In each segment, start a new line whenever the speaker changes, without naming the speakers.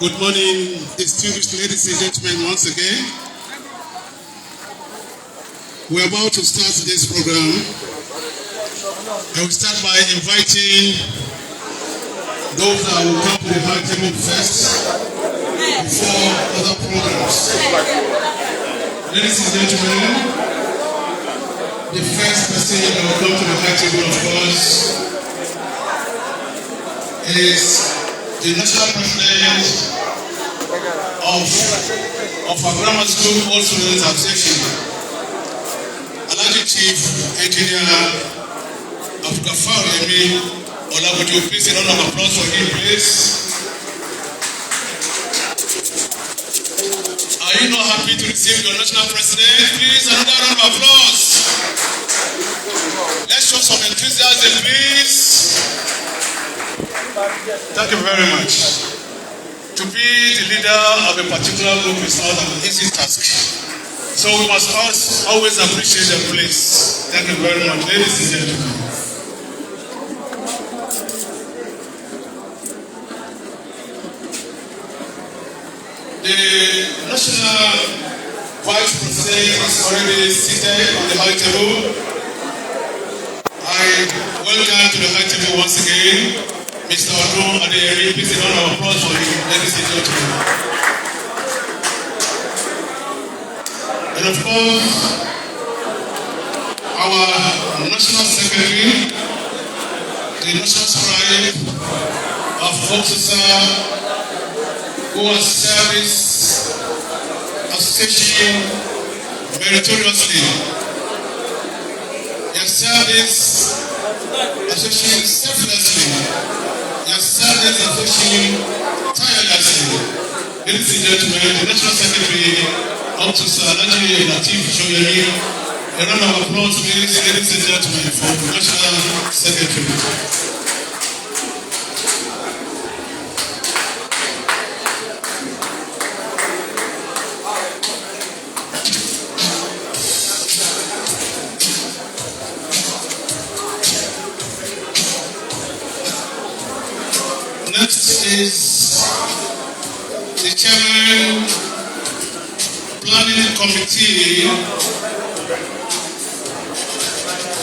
Good morning, distinguished ladies and gentlemen, once again. We're about to start today's program. I will start by inviting those that will come to the high table first before other programs. Ladies and gentlemen, the first person that will come to the high table, of course, is the national president of our grammar school all students association, Alhaji Chief Engineer Abdulgafar Yemi Olabuju. Please a round of applause for him, please. Are you not happy to receive your national president? Please another round of applause. Let's show some enthusiasm, please. Thank you very much. To be the leader of a particular group is not an easy task. So we must always appreciate the place. Thank you very much, ladies and gentlemen. The National Vice President is already seated on the high table. I welcome to the high table once again Mr. Odun Adeyemi. Please a round of applause for him, ladies and gentlemen. And of course, our National Secretary, the National Scribe of Foxusa, who has served this association meritoriously. He has served this association selflessly. He has served this association tirelessly. Ladies and gentlemen, the National Secretary of Alhaji Lateef Shoyemi. A round of applause, please, ladies and gentlemen, for the National Secretary. Next is the Chairman Planning Committee.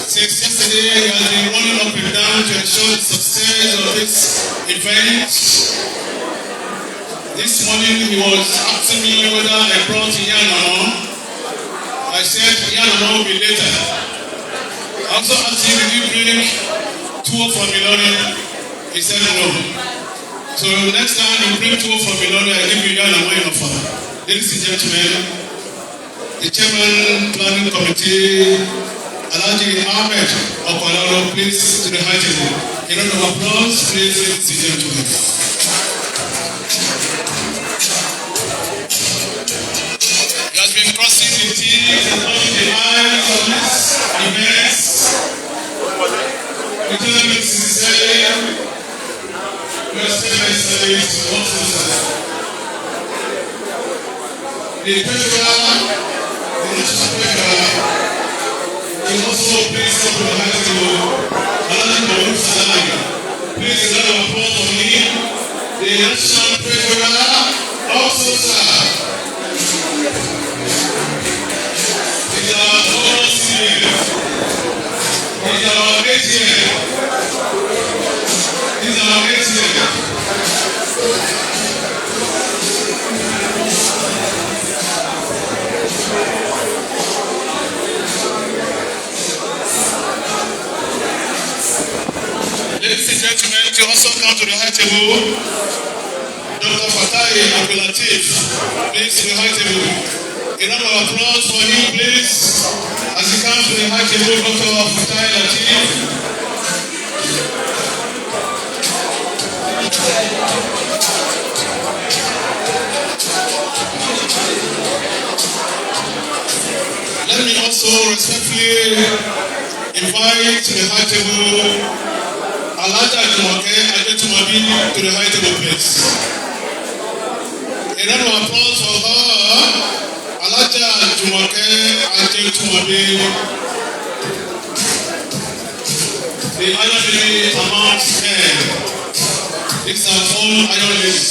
Since yesterday, he has been running up and down to ensure the success of this event. This morning, he was asking me whether I brought Yanano. I said Yanano will be later. I also asked him, did you bring 2 from Ilorin? He said no. So next time you bring 2 from Ilorin, I give you Yanano in offer. Ladies and gentlemen, the Chairman Planning Committee, Alhaji Ahmed Okwalalo, please to the high table. A round of applause, please, ladies and gentlemen. He has been crossing the T's and crossing the I's on this event. The gentleman is saying, we are still in service to officers. The treasurer, the national treasurer, is also please come to the high table. Alhaji Bayo please a round of applause for him. The national treasurer also serves. He's our former senior. He's our ATM. He's our ATM. Ladies and gentlemen, to also come to the high table Dr. Fatai Abdulatif, please to the high table. A round of applause for him, please, as he comes to the high table, Dr. Fatai Latif. Let me also respectfully invite to the high table Alaja Jumoke Adetumabi to the high table, please. A round of applause for her, Alaja Jumoke Adetumabi, the Iron Lady amongst men. These are all Iron Ladies.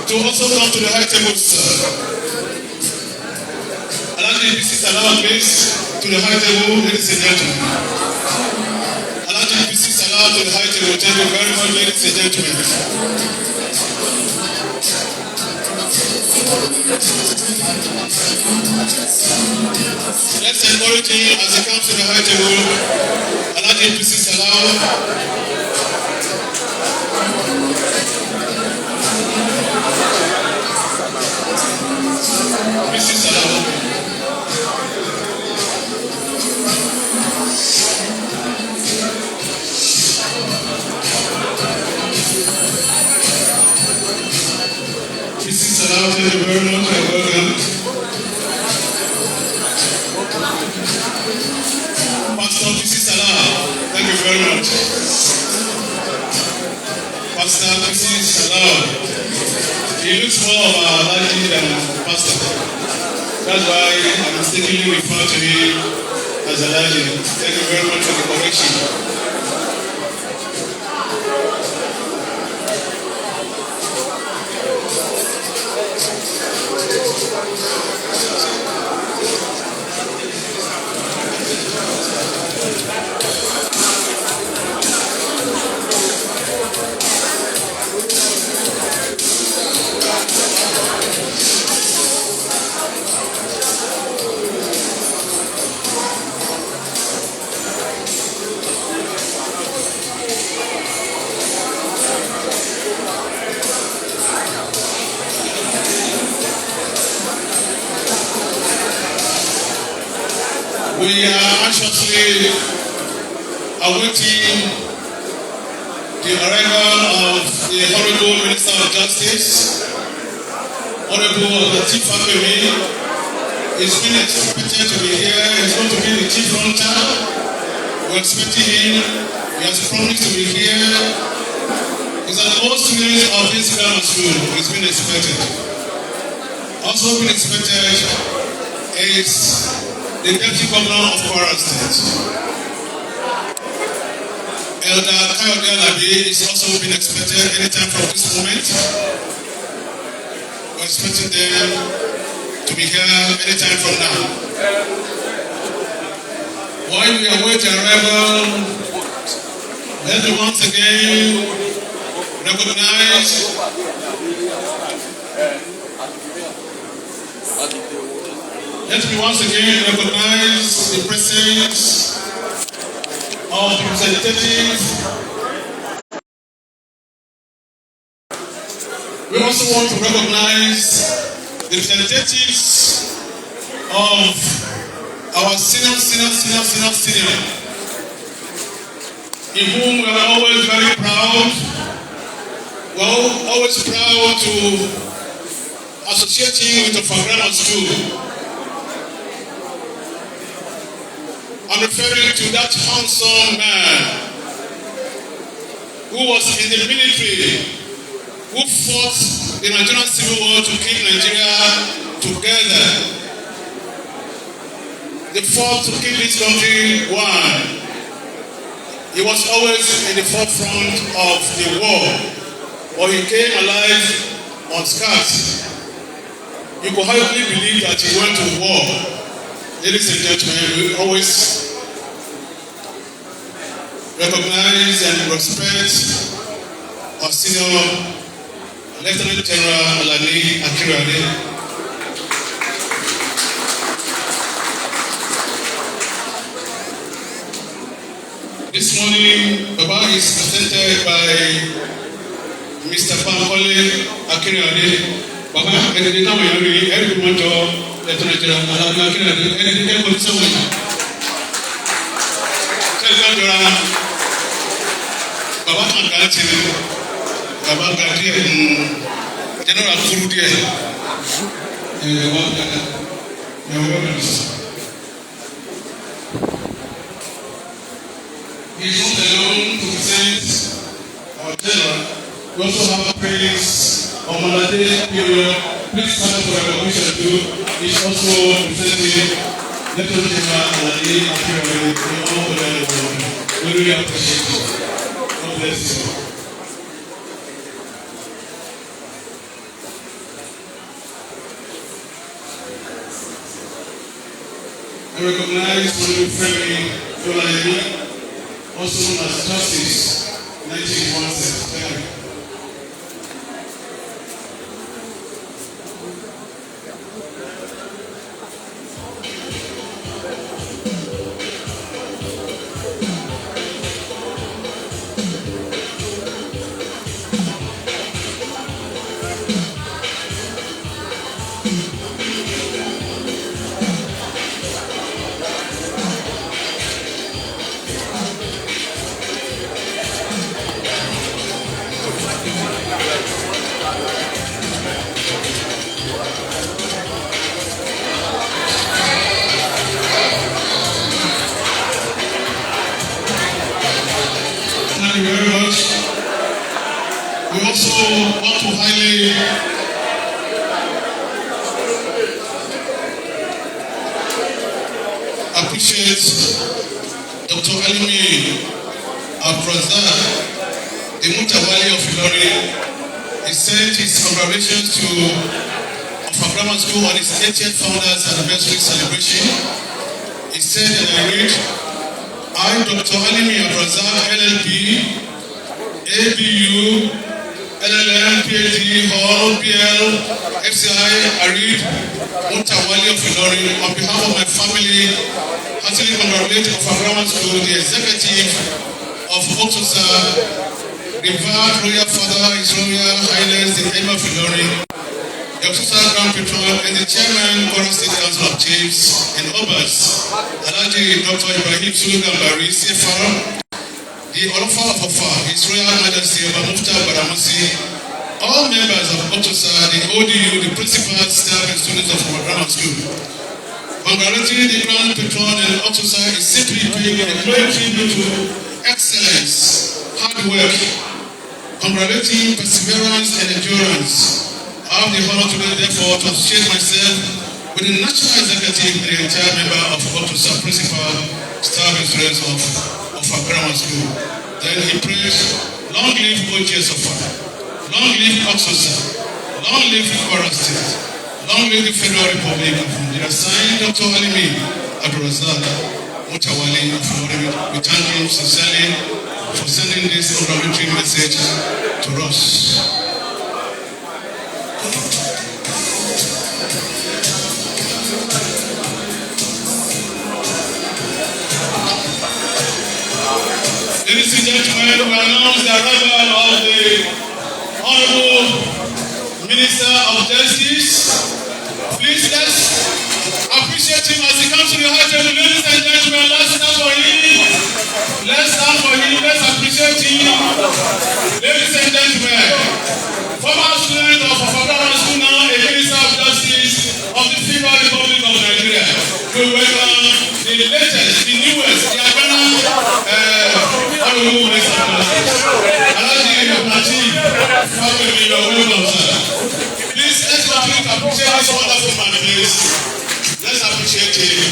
To also come to the high table, sir. Allow the PCs allow please to the high table, ladies and gentlemen. Allow the PCs allow to the high table. Thank you very much, ladies and gentlemen. Let's encourage him as he comes to the high table. Allow the PCs allow. Thank you very much and welcome. Pastor P.C. Salah, thank you very much. Pastor P.C. Salah, he looks more of a lady than a pastor. That's why I mistakenly refer to him as a lady. Thank you very much for the correction. We are anxiously awaiting the arrival of the Honorable Minister of Justice, Honorable Latif Fagbemi. He's been expected to be here. He's going to be the chief fronter. We're expecting him. He has promised to be here. He's at all students of this grammar school. He's been expected. Also been expected is the Deputy Governor of Kwara State. Elder Kayode Alabi is also being expected anytime from this moment. We're expecting them to be here anytime from now. While we await their arrival, let me once again recognize the presence of the representative. We also want to recognize the representatives of our senior, in whom we are always very proud. We are always proud to associate him with the Fagrama School. I'm referring to that handsome man who was in the military, who fought the Nigerian Civil War to keep Nigeria together. They fought to keep this country one. He was always in the forefront of the war, but he came alive unscathed. You could hardly believe that he went to war. Ladies and gentlemen, we always recognize and respect our senior Lieutenant General Alani Akirade. This morning, Baba is presented by Mr. Pankole Akinade. Baba, ẹni táwọn èèyàn rí ẹni tó mọ́jọ ẹ̀tọ́ Nàìjíríà aláàbí Akinade ẹni tó kẹ́kọ̀ọ́ ní sẹ́wọ̀n yìí. Sẹ́ni ká jọra Baba kan kà ti Baba ga díẹ̀ general kúrú díẹ̀. Wọ́n ga ẹ̀wọ̀n bẹ̀rẹ̀ sọ. He is not alone to present our general. We also have praise on Monday period. Please stand for recognition too. He is also presenting Lieutenant General Alade Akirade in all over the world. We really appreciate it. God bless you. I recognize Honorable Femi Jolayemi, also known as Justice 1917. Thank you very much. We also want to highly appreciate Dr. Alimi Abrazak, the Mutawali of Ilorin. He sent his congratulations to Alpha Grammar School on its 80th founders anniversary celebration. He said, and I read, I, Dr. Alimi Abrazak, LLB, ABU, LLM, PhD, Hall, PL, FCI, Arid, Mutawali of Ilorin, on behalf of my family, heartily congratulate Alpha Grammar School, the executive of Otosa, revered Royal Father, His Royal Highness, the Emir of Ilorin, the Otosa Grand Patron, and the Chairman, Kwara State Council of Chiefs and Obas, Alhaji Dr. Ibrahim Sulugan Bari, CFR, the Olofa of Ofa, His Royal Majesty Oba Mufta Baramusi, all members of Otosa, the ODU, the principals, staff, and students of our grammar school. Congratulating the Grand Patron and Otosa is simply paying a great tribute to excellence, hard work, congratulating perseverance and endurance. I have the honor today, therefore, to associate myself with the National Executive and the entire member of Otosa, principal, staff, and students of our grammar school. Then he prays, long live OGS of long live Otosa, long live Kwara State, long live the Federal Republic of Nigeria. Signed Dr. Alimi Abrazak Mutawali of Ilorin. We thank him sincerely for sending this congratulatory message to us. Ladies and gentlemen, we announce the arrival of the Honorable Minister of Justice. Please let's appreciate him as he comes to the high table. Ladies and gentlemen, let's stand for him. Let's stand for him. Let's appreciate him. Ladies and gentlemen, former student of Grammar School, now a Minister of Justice of the Federal Republic of Nigeria. We welcome the latest, the newest, the Honorable Minister of Justice. Alhaji Abdulateef Fagbemi, you are welcome, sir. Please, let's continue to appreciate this wonderful man, please. Let's appreciate him.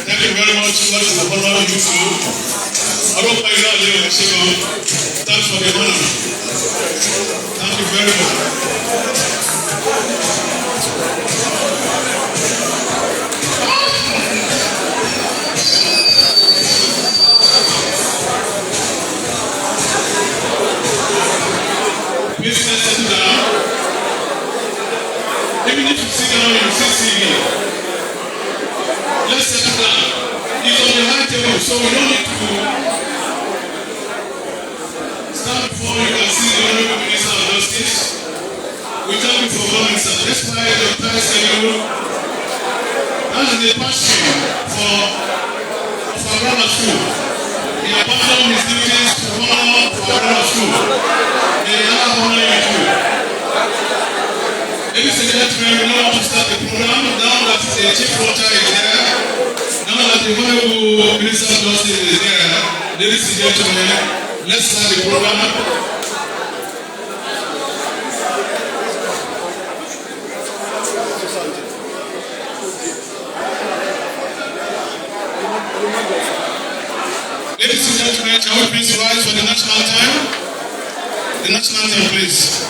Thank you very much. God is upon all you too. Thanks for the honor. Thank you very much. Please let's sit down. Even if you sit down, you sit sitting. Let's settle down. It's on the high table. So we don't need to stand before you and see the Honorable Minister of Justice. We thank you for coming, sir. Despite the tight schedule and the passion for our grammar school, he abandoned his duties to honor for our grammar school. May Allah honor you too. Ladies and gentlemen, we now want to start the program. Now that the chief watcher is there, now that the Honorable Minister of Justice is there, ladies and gentlemen, let's start the program. Ladies and gentlemen, can we please rise for the national anthem? The national anthem, please.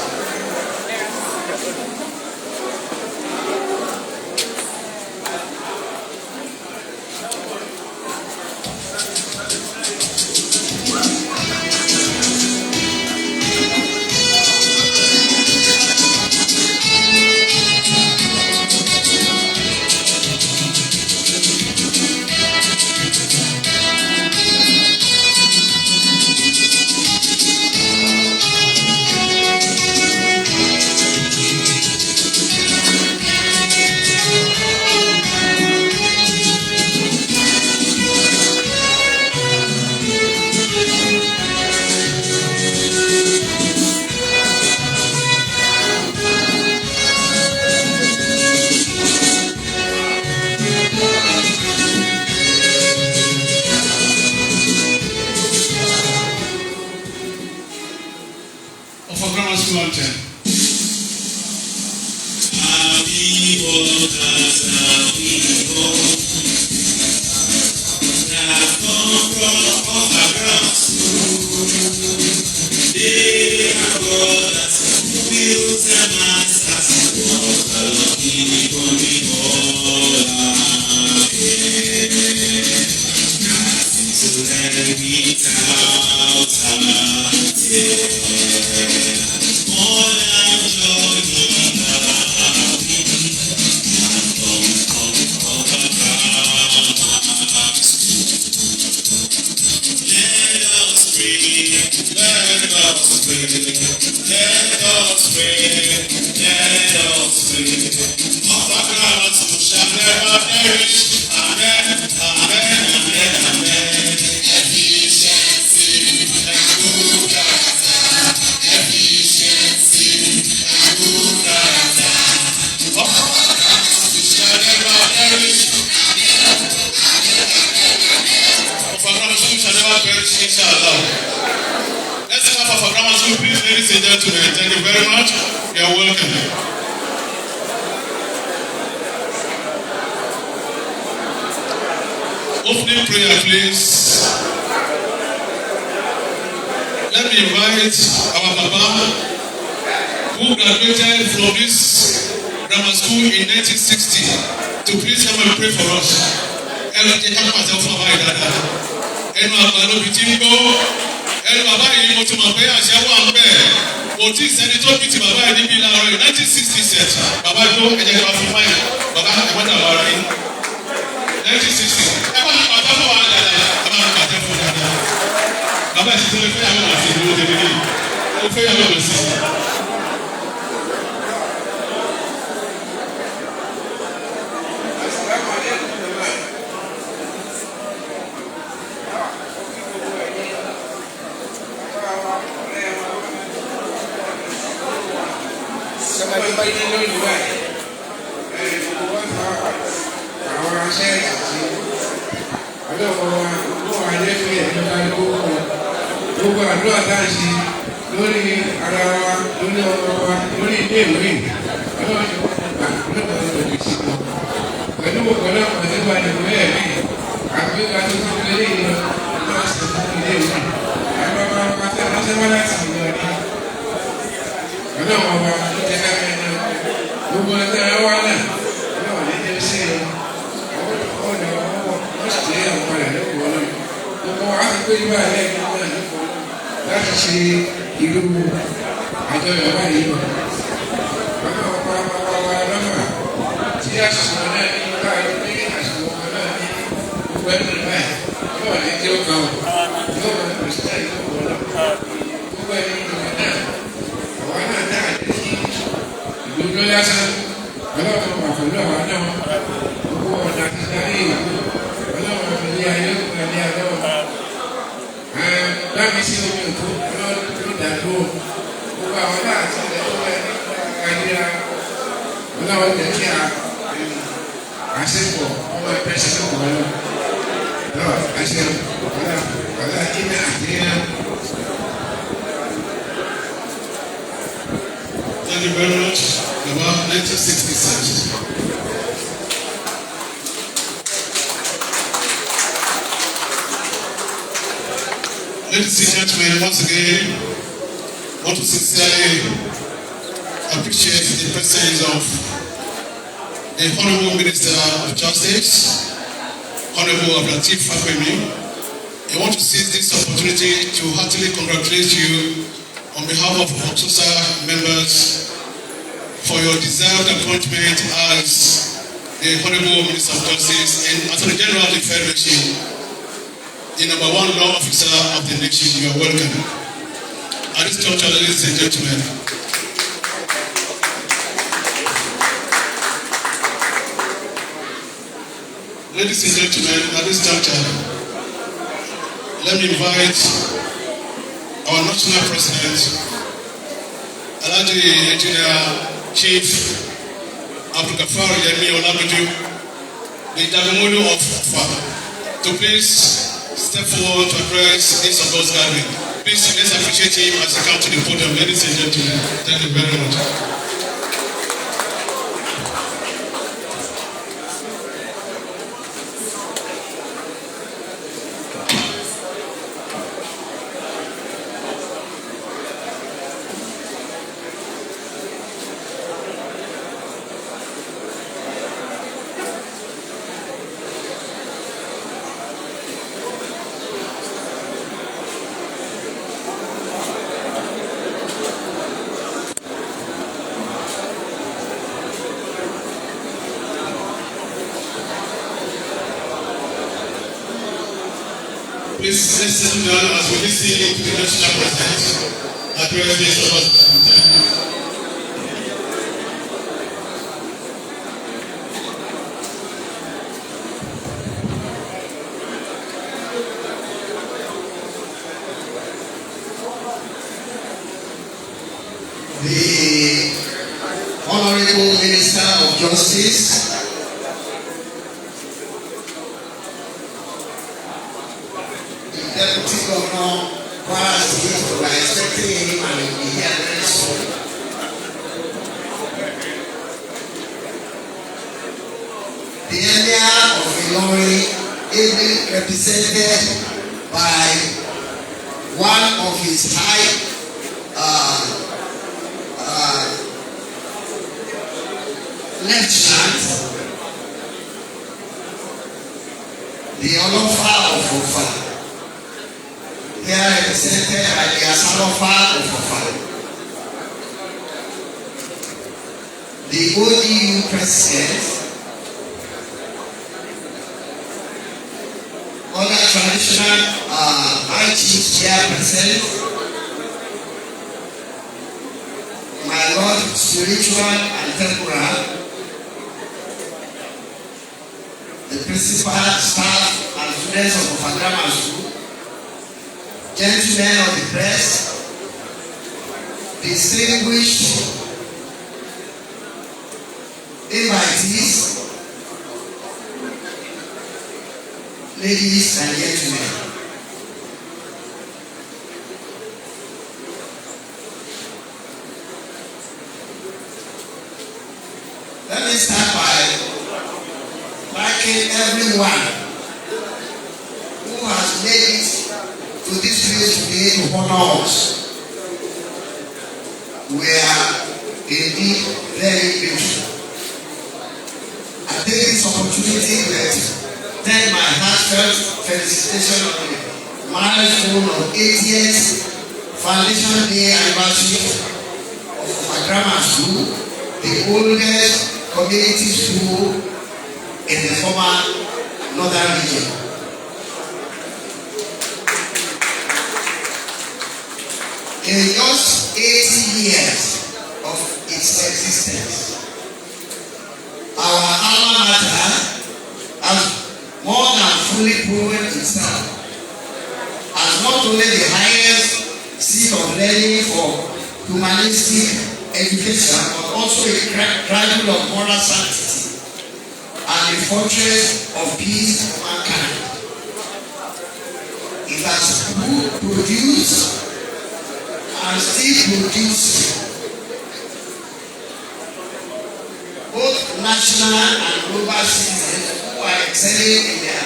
Opening prayer, please. Let me invite our Papa, who graduated from this grammar school in 1960, to please come and pray for us. Ẹnu àgbàlóbi tí ń gbó. Ẹnu bàbá yìí mo ti mọ̀ pé àṣẹ wà ń bẹ̀. Kò tí ì sẹ́ni tó bí ti bàbá yìí níbi ìlànà rẹ̀ 1960 set. Bàbá yìí ló ẹ̀jẹ̀ kan fi fáyìn. Bàbá ẹ̀wọ́n dà wà rẹ̀ 1960. Ẹ̀wọ́n ní bàbá fún wa dáadáa. Bàbá mi bàtẹ́ fún dáadáa. Bàbá yìí ti tó fẹ́ yàwó àti ìlú òde nílé. Ó fẹ́ yàwó lọ sí.
Gbogbo àdúrà tá a ṣe lórí ara wa lórí ọmọ wa lórí ilé ìwé ọlọ́run ṣe wọ́n gbà lọ́dọ̀ lòdì sí wọn. Pẹ̀lú ọ̀pọ̀lọpọ̀ nípa ìwé ẹ̀rí àgbéga tó tó lé ìlú náà sì fún ilé ìwé. Àwọn ọmọ wa tẹ́ wọ́n sẹ́wọ́n láti ìlú ọ̀dí. Ọlọ́run ọba ló jẹ́ ká bẹ́ẹ̀ náà. Gbogbo ẹgbẹ́ ẹ wá náà ọlọ́run ní jẹ́ sí ẹ. Ọ̀nà wọ́n sì jẹ́ àpàdà lẹ́kọ̀ọ́ náà. Gbogbo wa ti pé ibà lẹ́yìn náà lẹ́kọ̀ọ́ láti ṣe ìlú àjọyọ̀ báyìí lọ. Bàbá ọ̀pá wa lọ́nà tí àṣìṣe náà ní báyìí pé àṣìṣe ọ̀pá náà ní gbogbo ẹ̀mí báyìí yóò ní dúró lásán ọlọ́run wà pẹ̀lú àwọn náà gbogbo ọ̀nà ti darí ìlú ọlọ́run àfẹ́lé ayé òkúta ọlọ́run láti sí omi òkú ọlọ́run tó dàdúró gbogbo àwọn náà ti lè tó ẹ̀ nígbà ọlọ́run tẹ̀ kí àṣepọ̀ ọmọ ẹgbẹ́ ṣe kọ̀ ọ́ lọ́wọ́ àṣepọ̀ ọlọ́run ìdílé àdínà.
Thank you very much. About 1966. Ladies and gentlemen, once again, I want to sincerely appreciate the presence of the Honorable Minister of Justice, Honorable Ablatif Fakwemi. I want to seize this opportunity to heartily congratulate you on behalf of Oxosa members for your deserved appointment as the Honorable Minister of Justice and Attorney General of the Federation, the #1 law officer of the nation. You are welcome. At this juncture, ladies and gentlemen, at this juncture, let me invite our national president, Alhaji Engineer Chief Abdulgafar Yemi Olaguju, the Jagomolu of Ufa, to please step forward to address this August gathering. Please, let's appreciate him as he comes to the podium. Ladies and gentlemen, thank you very much. Please let's settle down as we listen to the national president address this August.
The Honorable Minister of Justice, Deputy Governor, Kwara State, we are expecting him and he will be here very soon. The Emir of Ilorin, ably represented by one of his high lieutenant, the Olofa of Ufa. They are represented by the Asalofa of Ufa. The OGU president, other traditional high chiefs here present, my Lord spiritual and temporal, the principal, staff, and students of Grammar School, gentlemen of the press, distinguished invitees, ladies and gentlemen. Let me start by thanking everyone who has made it to this place today to honor us. We are indeed very grateful. I take this opportunity to extend my heartfelt felicitation on the milestone of 80th Foundation Day anniversary of my grammar school, the oldest community school in the former northern region. In just 80 years of its existence, fortress of peace for mankind. It has produced and still produces both national and global citizens who are excelling in their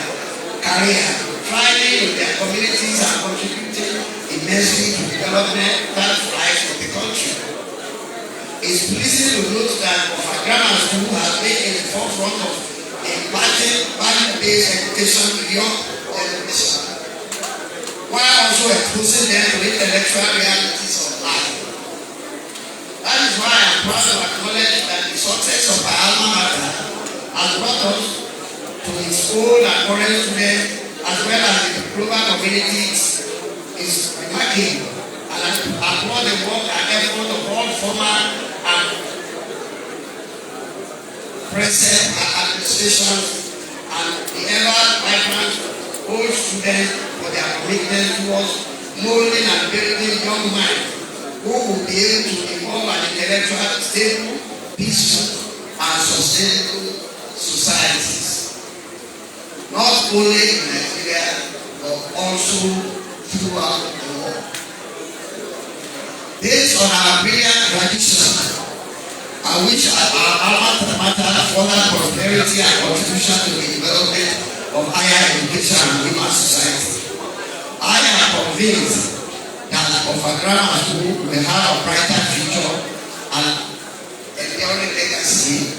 career, thriving in their communities and contributing immensely to development that thrives of the country. It's pleasing to note that our grammar school has been in the forefront of imparting value-based education to young generation, while also exposing them to intellectual realities of life. That is why I am proud to acknowledge that the success of our alma mater has brought us to its old and current students as well as the global communities is remarkable, and I applaud the work and effort of all former and present administrations and the ever-vibrant old students for their commitment towards molding and building young minds who will be able to evolve an intellectual, stable, peaceful, and sustainable societies, not only in Nigeria but also throughout the world. Based on our brilliant tradition, I wish our alma mater further prosperity and contribution to the development of higher education and human society. I am convinced that our grammar school will have a brighter future and enduring legacy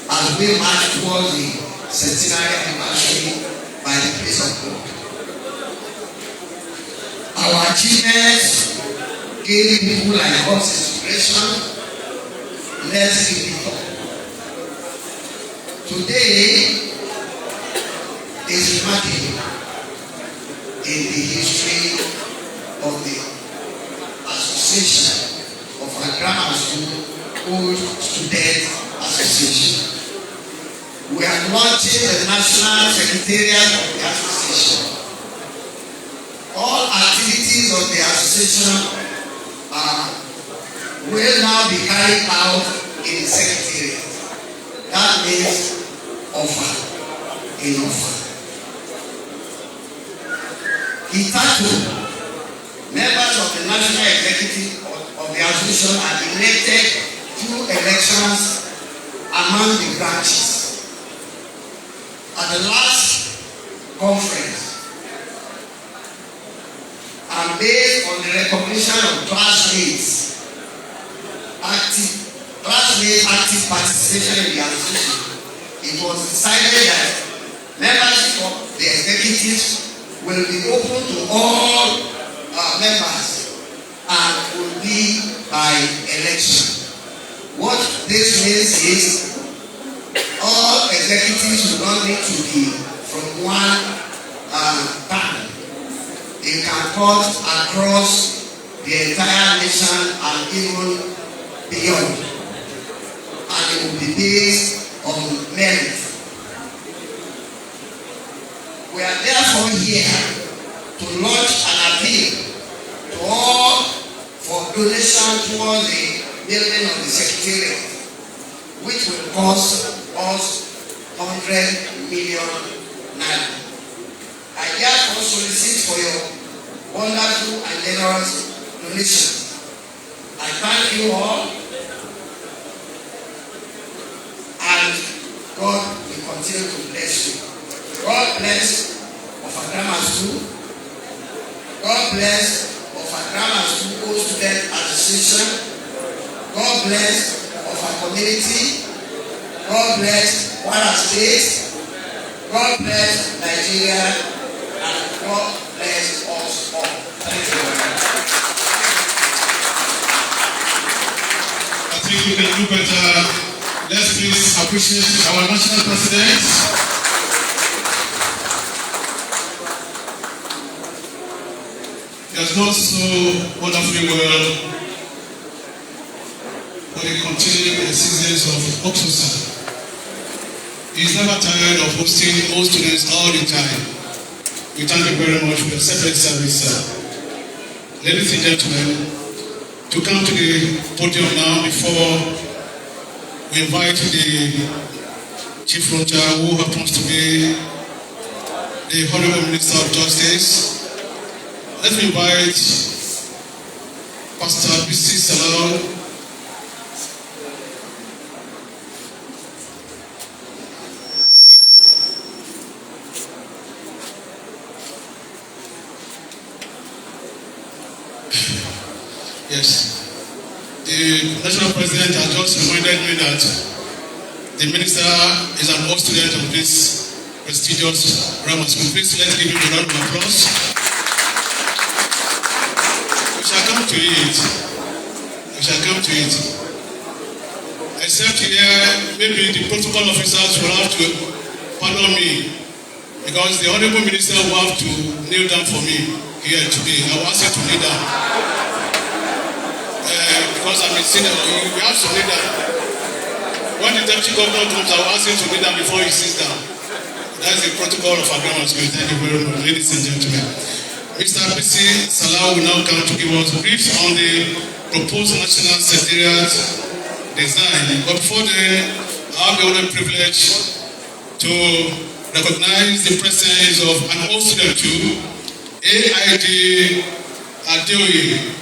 as we march towards the centenary anniversary by the grace of God. Our achievements gave people like us inspiration. Let's give it up. Today is remarkable in the history of the association of our grammar school, Old Student Association. We are launching the National Secretariat of the association. All activities of the association will now be carried out in the secretariat. That means offer. Hitherto, members of the National Executive of the Association are elected through elections among the branches. At the last conference, and based on the recognition of classmates' active participation in the association, it was decided that membership of the executives will be open to all members and will be by election. What this means is all executives will not need to be from one band. They can cut across the entire nation and even beyond. And it will be based on merit. We are therefore here to launch an appeal to all for donation towards the building of the secretariat, which will cost us 100 million naira. I therefore solicit for your wonderful and generous donation. I thank you all, and God will continue to bless you. God bless our grammar school. God bless our grammar school Old Student Association. God bless our community. God bless Kwara State. God bless Nigeria, and God bless us all. Thank you very much.
I think we can do better. Let's please appreciate our national president. He has done so wonderfully well for the continuing seasons of Oxford. He's never tired of hosting all students all the time. We thank you very much for your separate service, sir. Ladies and gentlemen, to come to the podium now before we invite the Chief Rocha, who happens to be the Honorable Minister of Justice. Let me invite Pastor B.C. Salao. Yes, the National President has just reminded me that the Minister is an old student of this prestigious grammar school. Please let's give him a round of applause. We shall come to it. We shall come to it. Except here, maybe the protocol officers will have to pardon me because the Honorable Minister will have to kneel down for me here today. I will ask him to kneel down. Because I'm a senior, you have to kneel down. When the deputy governor comes, I will ask him to kneel down before he sits down. That's the protocol of our grammar school. Thank you very much, ladies and gentlemen. Mr. B.C. Salao will now come to give us briefs on the proposed national secretariat design. But before then, I have the honor and privilege to recognize the presence of an old student too, AID Adeoye.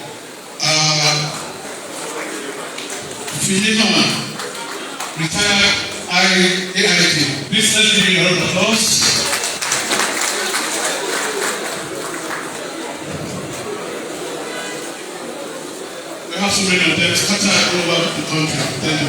Retired AID. Please let's give you a round of applause. We have so many of them scattered all over the country. Thank you.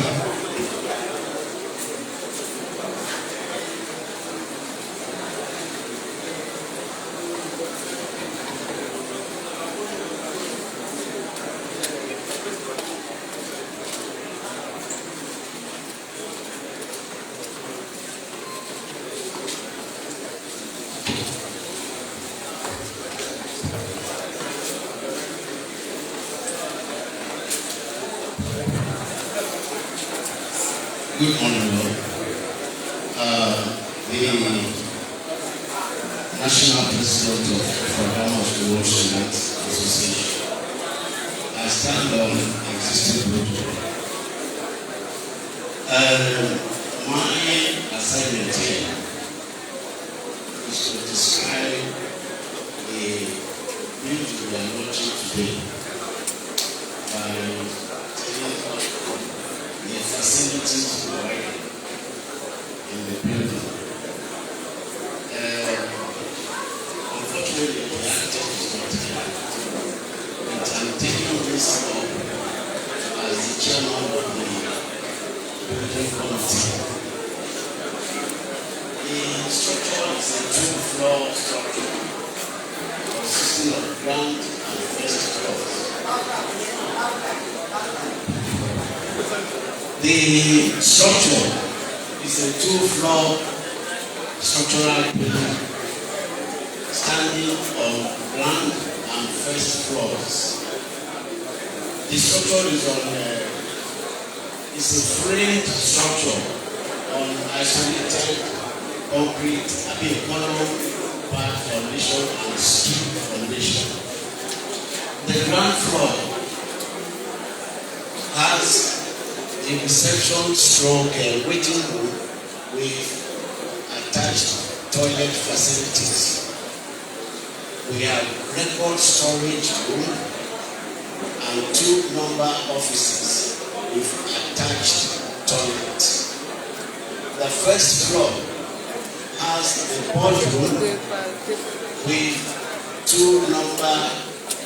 Good morning, Lord. The National President of Program of the World Student Association. I stand on existing protocol. My assignment here is to describe the bill we are launching today by the facilities provided in the building. Unfortunately, the architect is not here. But I'm taking this up as the chairman of the building committee. The structure is a two-floor structure consisting of ground and first floors. The structure is a two-floor structural building standing on ground and first floors. The structure is a framed structure on isolated concrete, column, bar foundation, and steel foundation. The ground floor has a reception stroke waiting room with attached toilet facilities. We have record storage room and 2 number offices with attached toilet. The first floor has a boardroom with 2 number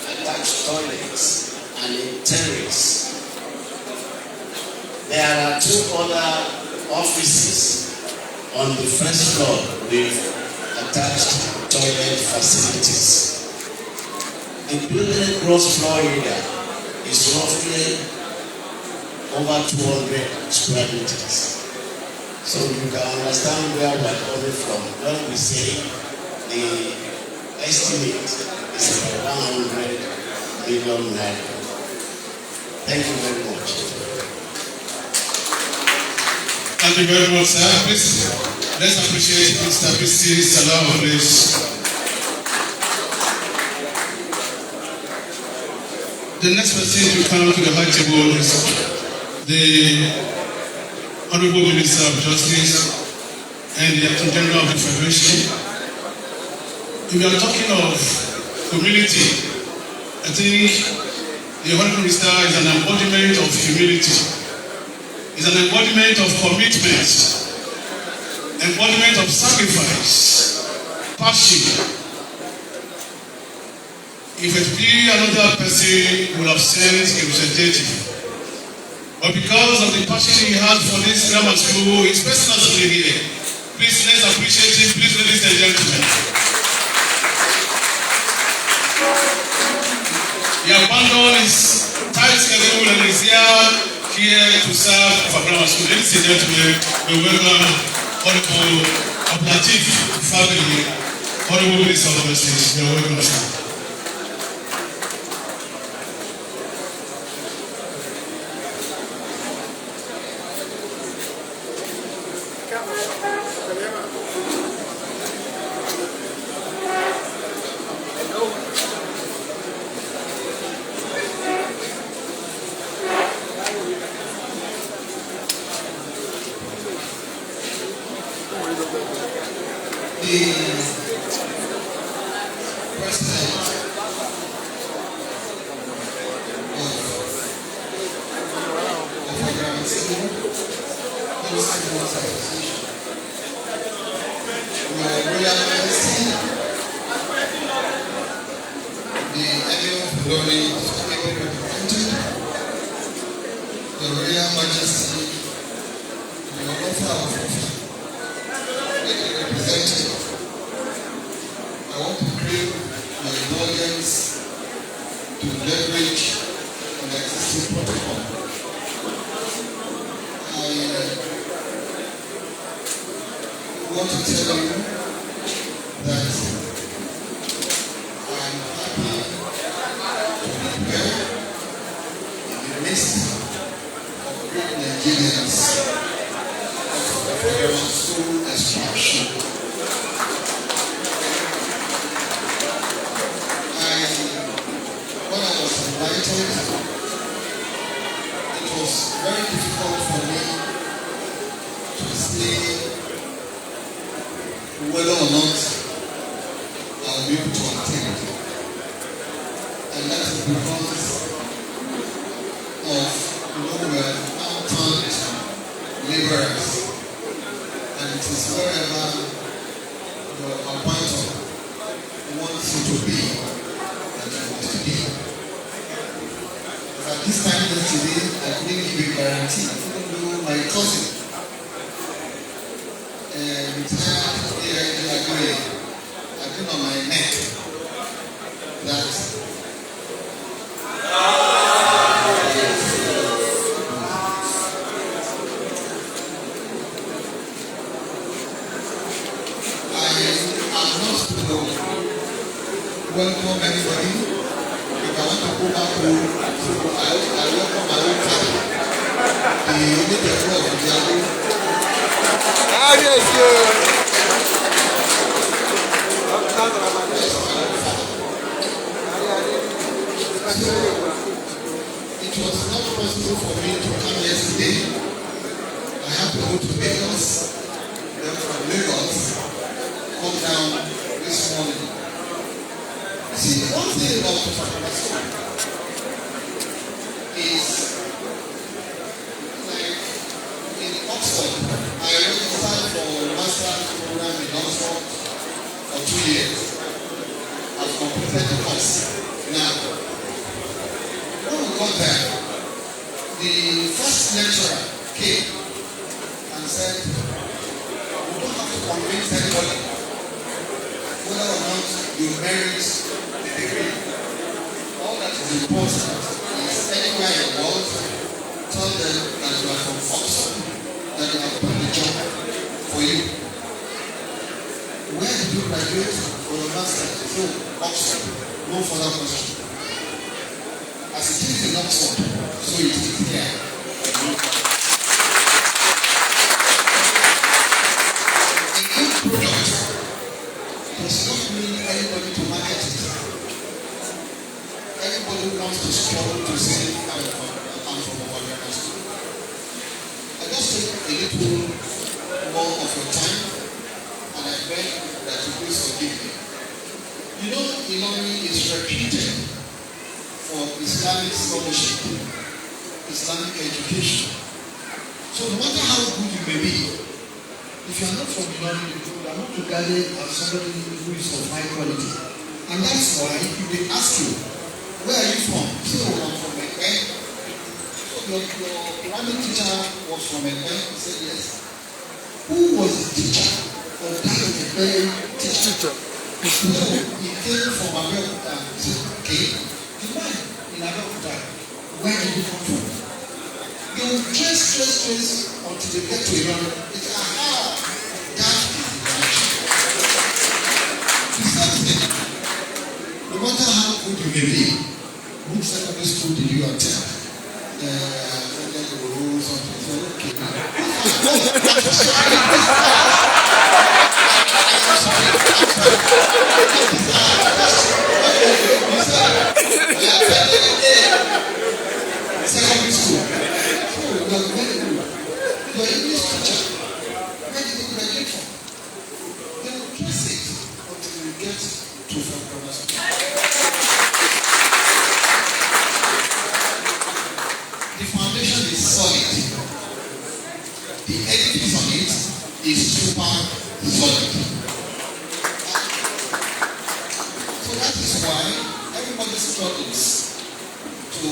attached toilets and a terrace. There are 2 other offices on the first floor with attached toilet facilities. The building gross floor area is roughly over 200 square meters. So you can understand where we are coming from when we say the estimate is about 100 million naira. Thank you very much.
Thank you very much, sir. Please, let's appreciate Mr. B.C. Salao, please. The next person to come to the high table is the Honorable Minister of Justice, and the Acting General of the Federation. If you are talking of humility, I think the Honorable Minister is an embodiment of humility. It's an embodiment of commitment, embodiment of sacrifice, passion. If it be another person, would have sent a representative. But because of the passion he has for this grammar school, his personally here. Please let's appreciate him, please, ladies and gentlemen. He abandoned his tight schedule and is here to serve for grammar school. Ladies and gentlemen, we welcome Honorable Ablatif family, Honorable Minister of Justice. You are welcome, sir.
I just take a little more of your time please forgive me. You know, Ilorin is reputed for Islamic scholarship, Islamic education. So no matter how good you may be, if you are not from Ilorin, you are not regarded as somebody who is of high quality. And that's why if they ask you, where are you from? You say, oh, I'm from Ekpe. So your Islamic teacher was from Ekpe? He said, yes. Who was the teacher of that Ekpe teacher? So he came from Abeokuta. He said, okay, the man in Abeokuta, where did you come from? They will trace until they get to Ilorin. It's aha, that is the connection. The same thing. No matter how good you may be, which secondary school did you attend? Secondary school. So you are very good. Your English teacher, where did you graduate from? They will trace it until you get to from grammar school. The foundation is solid. The edifice on it is super solid. So that is why everybody struggles to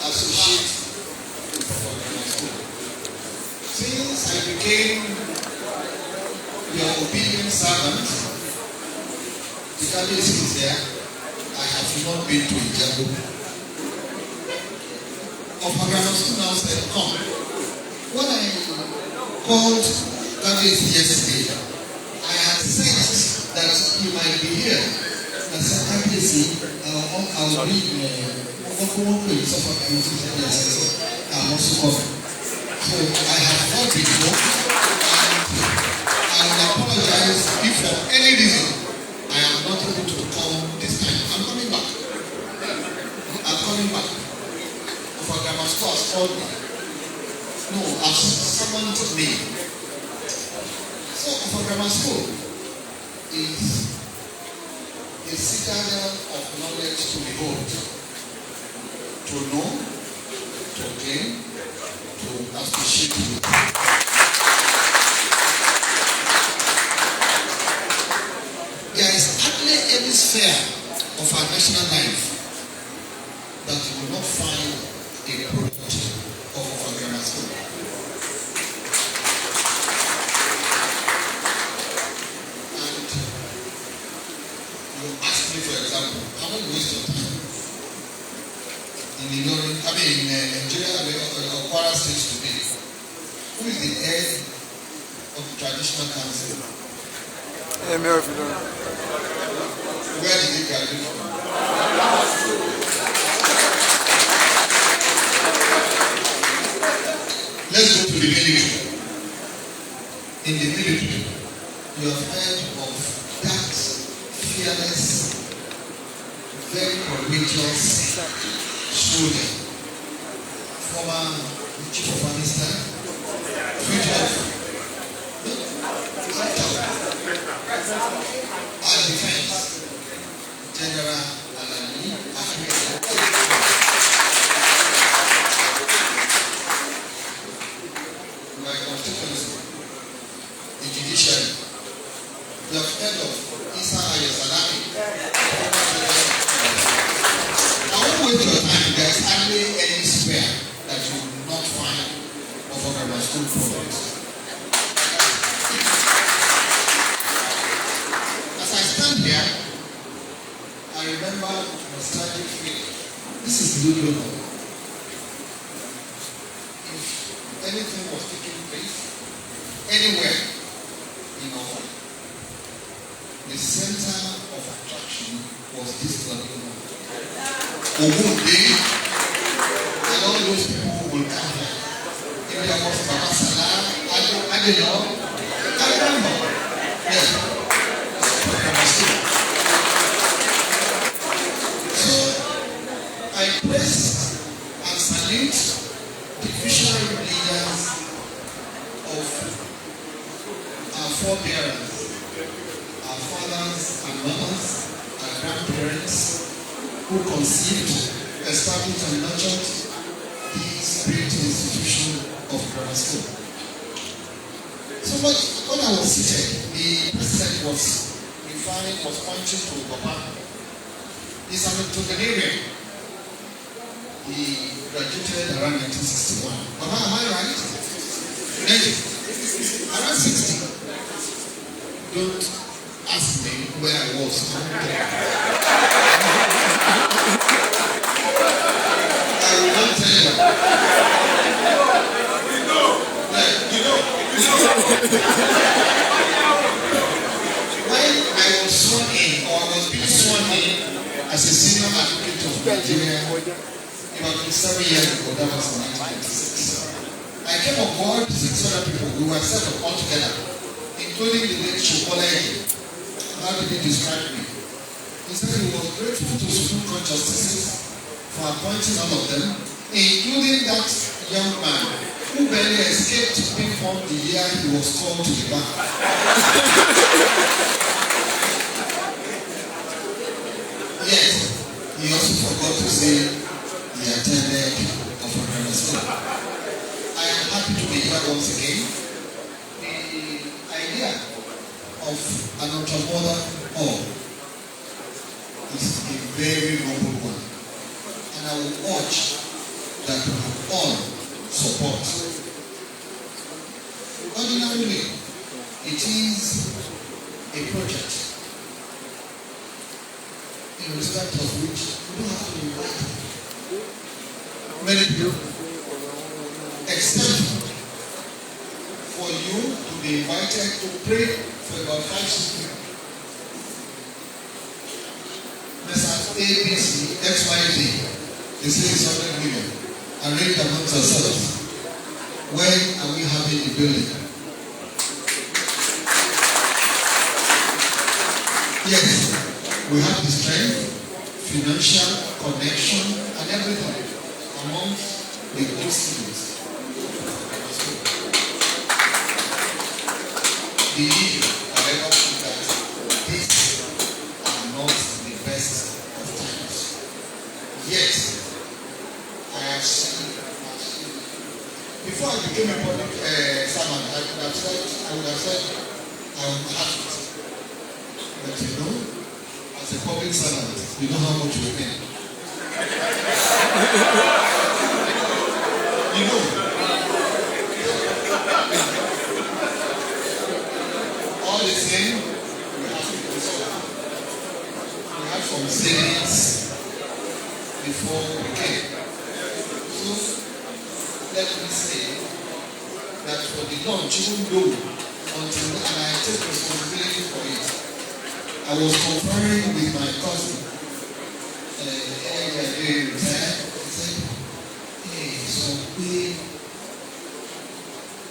associate with grammar school. Since I became your obedient servant, the cabbage is there. I have not been to Ijabu. Of our grammar school now said, come. When I called Gabriel yesterday, I had sensed that he might be here. I said, I'll read I'm also coming. So I have not been home, and I will apologize if for any reason I am not able to come this time. I'm coming back. I'm coming back. For grammar school has called me. No, as someone to me. So for grammar school is a citadel of knowledge to behold, to know, to gain, to associate with. There is hardly any sphere of our national life that you will not find a product of our grammar school. And you ask me, for example, how many waste of time in Ilorin, in Nigeria, or Kwara State today, who is the head of the traditional council? Where did he graduate from? Let's go to the military. In the military, you have heard of that fearless, very courageous soldier, former chief of army staff, future our defense, General Alani Ahmed. My constituency, the judiciary, we have heard of Isa Ayosalami. I won't waste your time. There is hardly any spare that you will not find of our grammar school products. As I stand here, I remember my tragic feeling. This is Ludo. If anything was taking place anywhere in our life, the center of attraction was this Ludo. Ogunde, and all those people who will come here. If there was Baba Salah, I don't know. I remember. Yes. So I praise and salute the visionary leaders of our forebearers, our our fathers and mothers, our grandparents, who conceived, established and nurtured this great institution of grammar school. So when I was seated, the president was pointing to Papa. He's an octogenarian. He graduated around 1961. Papa, am I right? Around 60. Don't ask me where I was. I will not tell you. You know. When I was sworn in, or I was being sworn in as a senior advocate of Nigeria, about 7 years ago, that was in 1996. I came on board 6 other people. We were 7 altogether, including the late Chokolegi. How did he describe me? He said he was grateful to Supreme Court justices for appointing all of them, including that young man who barely escaped to pinpoint the year he was called to the bar. Yet, he also forgot to say he attended a grammar school. I am happy to be here once again. The idea of an ultramodern hall is a very noble one, and I will urge that we all support. Ordinarily, it is a project in respect of which we don't have to invite many people, except for you to be invited to pray for about 5-6 people. Mr. ABC, XYZ, they say it's 100 million. Arrange amongst ourselves. When are we having the building? Yes, we have the strength, financial connection, and everything amongst the good students. The issue, however, is that these are not the best of times. Yet, I have seen. Before I became a public servant, I would have said, I will have it. But you know, as a public servant, you know how much you pay. You know. All the same, we have to do so. We have some savings before we came. So, let me say that for the launch, even though until and I take responsibility for it, I was conferring with my cousin. He said, hey, so we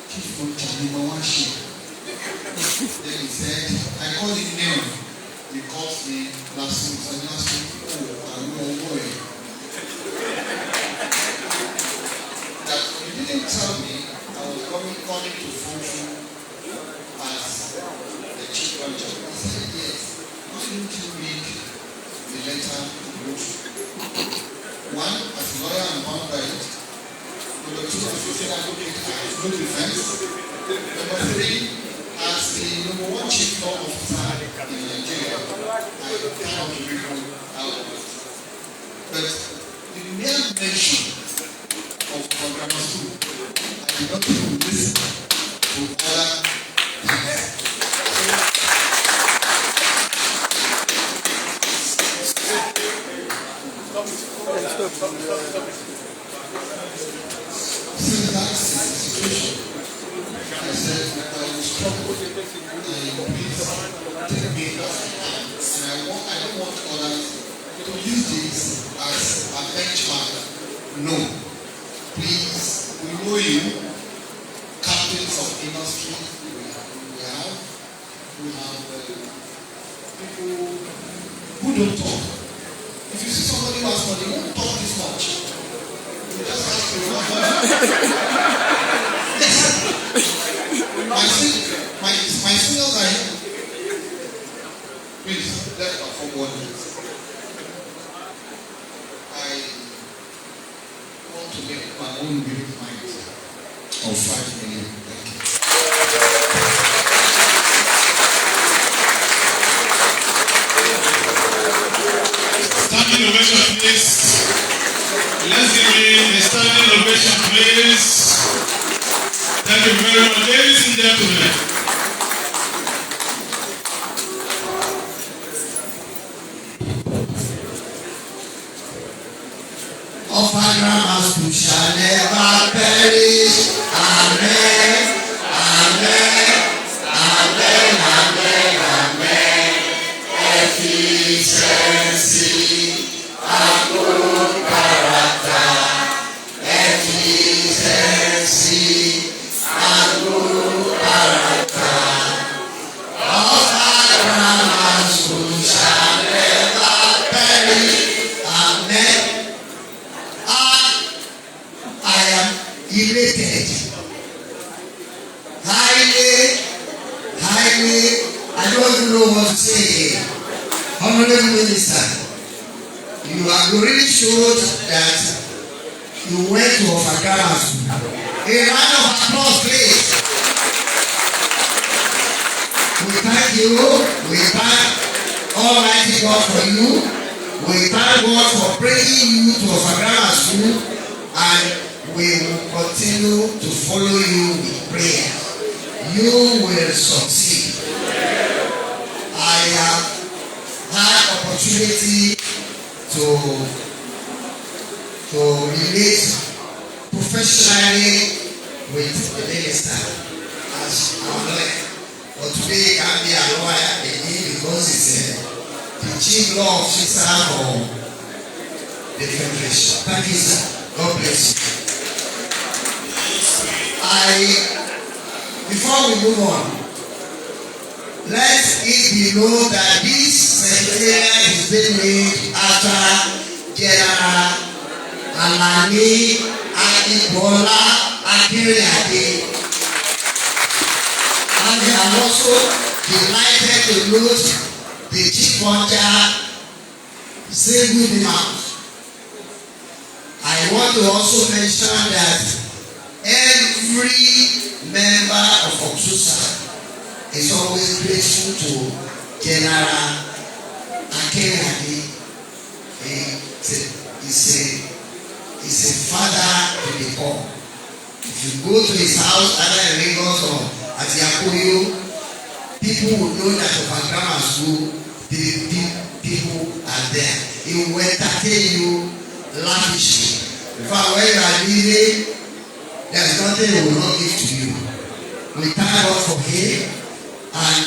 keep on telling my worship. Then he said, I called him name. He called me last week. And last week, oh, I'm no boy. That you didn't tell me I was coming to function as the chief manager. He said, yes. Why didn't you read the letter you wrote? One, as a lawyer, I'm bound by it. Number two, as a senior advocate, I have no defense. Number three, as the number one chief law officer in Nigeria, I cannot read out of it. But the mere mention of grammar school, I did not even listen to other things. Since that situation, I said I will struggle and please take me as I am. And I don't want others to use this as a benchmark. No. Please, we know you, captains of industry, we have people who don't talk. If you see somebody who has money, won't talk this much. You just ask me what yes. My seniors are here. Please, let's perform one minute. I want to make my own beauty mind of 5 million. Thank you.
Standing ovation, please. Let's give me a standing ovation, please. Thank you very much, ladies and gentlemen.
Of our grammars who shall never perish. Amen. Amen. Amen. Amen. Amen. Efficiency and good character. Efficiency and good character. Of our grammars who shall never perish. Amen. I am elated, highly, I don't know what to say. Honorable Minister, you have really showed that you went to Ofagama School. A round of applause, please. We thank you. We thank Almighty God for you. We thank God for bringing you to Ofagama School, and we will continue to follow you with prayer. You will succeed. I have had opportunity to relate professionally with the minister as our lawyer. But today he can't be a lawyer again because he's the chief law officer for the Federation. Thank you, sir. God bless you. Before we move on, let it be known that this secretariat is being made after General Alani Akibola Akiriade. And we are also delighted to note the chief watcher singled him out. I want to also mention that every member of Oxusa is always grateful to General Akiriade. He's a father to the poor. If you go to his house, either in Lagos or at Yakuyu, people will know that of grammar school, the people are there. He will entertain you lavishly. In fact, when you are leaving, there's nothing he will not give to you. We thank God for him, and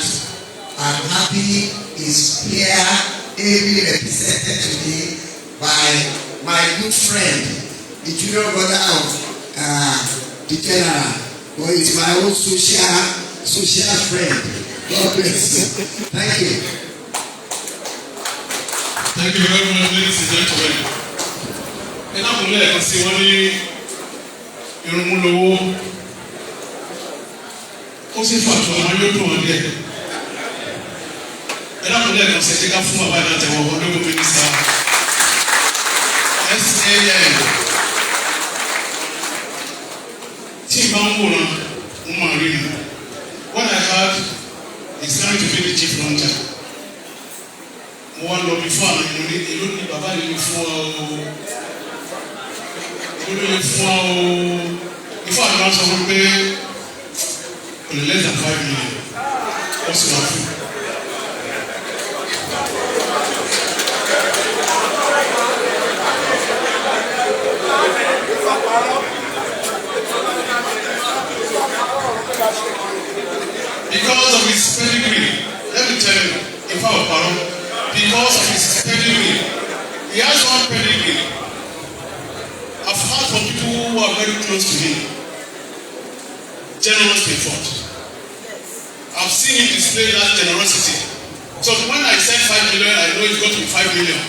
I'm happy he's here, ably represented today by my good friend, the junior brother of the general, who is my own social friend. God bless you. Thank you.
Thank you very much, ladies and gentlemen. And I'm going to see one irunmulowo ó sì fàtó àwọn yóò dùn wọn díẹ̀ ẹ dákun lẹ́ẹ̀kan ṣe ṣe ká fún bàbá ìlànà tẹ̀wọ̀ ológun mínísítà SAN tí ìbá ń wòran ń máa rí nu what I heard is going to be the chief launcher mo wá lọ bí fún àwọn èlò ní bàbá yìí fún ọ olóyè fún ọ ifá àdúrà sọ fún pé kò lè less than 5 million ó sì wá fún. Because of his pedigree, let me tell you, ifá ọ̀parọ́, because of his pedigree, he has one pedigree. I've heard from people who are very close to him. Generous effort. I've seen him display that generosity. So when I said 5 million, I know it's going to be 5 million.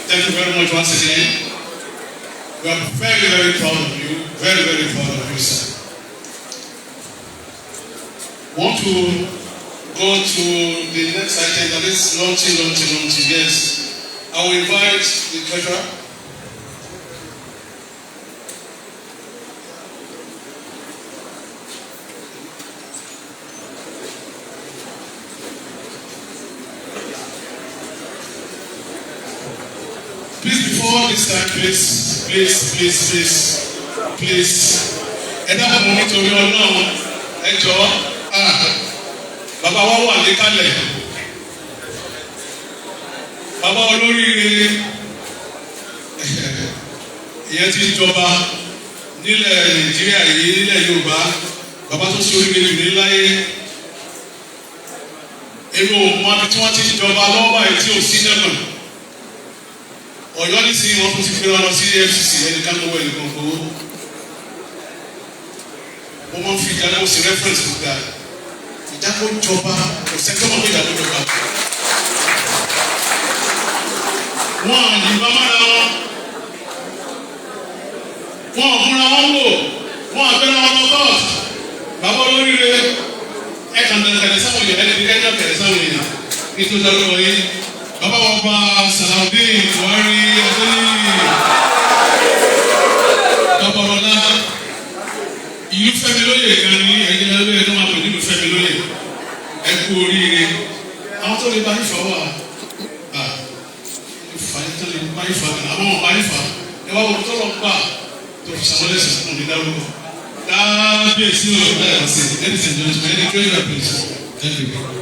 Thank you very much once again. We are very, very proud of you. Very, very proud of you, sir. Want to go to the next item, that is launching. Yes. I will invite the treasurer. Please, before this time, please. Ẹ dábàá mo nítorí Ọlọ́run ẹ jọ̀ọ́ bàbá wa wà níkàlẹ̀ bàbá olóríire ìyẹn ti jọba nílẹ̀ Nàìjíríà yìí nílẹ̀ Yorùbá bàbá tó ṣe oríire jù ní láyé èmi ò mọ ibi tí wọ́n ti jọba lọ́wọ́ báyìí tí ò sí náà Ọ̀yọ́ ní sí wọn kò ti fi lọ sí FCC ẹnìkan lọ́wọ́ ẹnìkan gbowó mo máa ń fi ìdáná sí reference to that ìdáko jọba kò sẹ́kẹ́ mọ́ ìdáko jọba wọn yìnbọn mára wọn múra wọn wò wọn àgbẹ̀rẹ̀ wọn lọ court bàbá olóríire ẹ̀ka nàkàlẹ̀ sáwọn èèyàn ẹni ẹ̀ka nàkàlẹ̀ sáwọn èèyàn nítorí ọlọ́wọ́ yìí bàbá wọn bá Salaudeen Buhari Adéníyì bàbá ọlá ìlú Fẹ́mi lóye kan ní ẹgbẹ́ lóye tó máa pè ní ìlú Fẹ́mi lóye ẹ kú oríire àwọn tó lè bá yín fà wà ìfàyè tó lè bá yín fà àwọn ọmọ bá yín fà ẹ wá wọ́n tó lọ gbà tó fi sàmúlẹ̀sẹ̀ fún mi dárúkọ kábíyèsí ò bẹ́ẹ̀ sí ladies and gentlemen ẹni treasurer please thank you.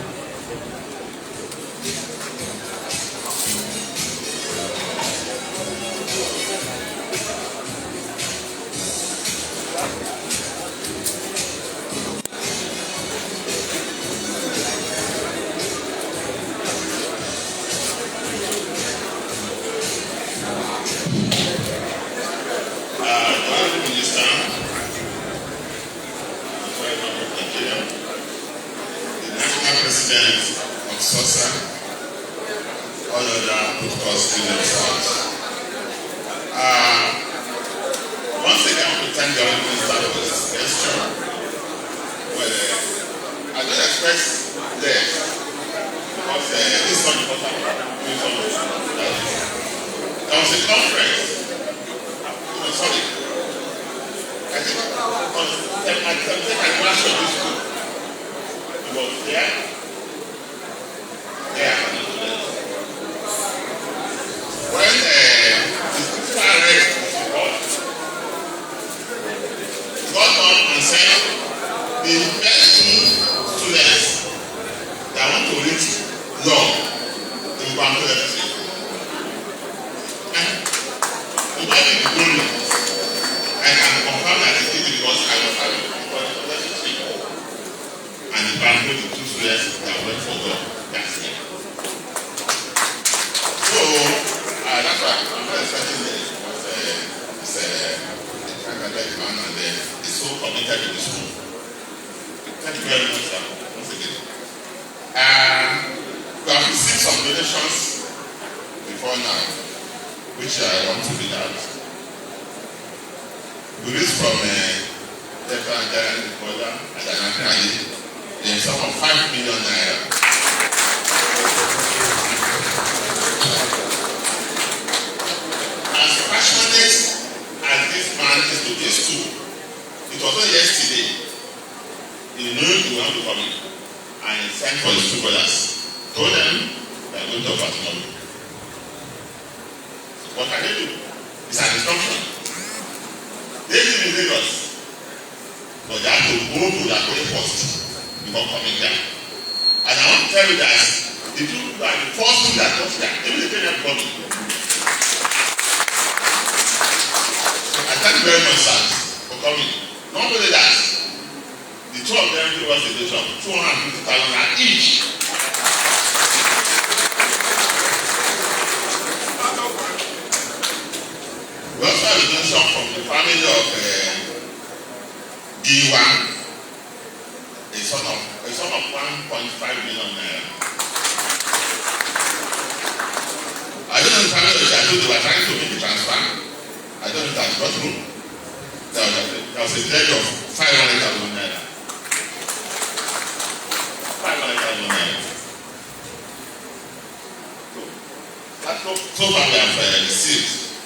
so far we have received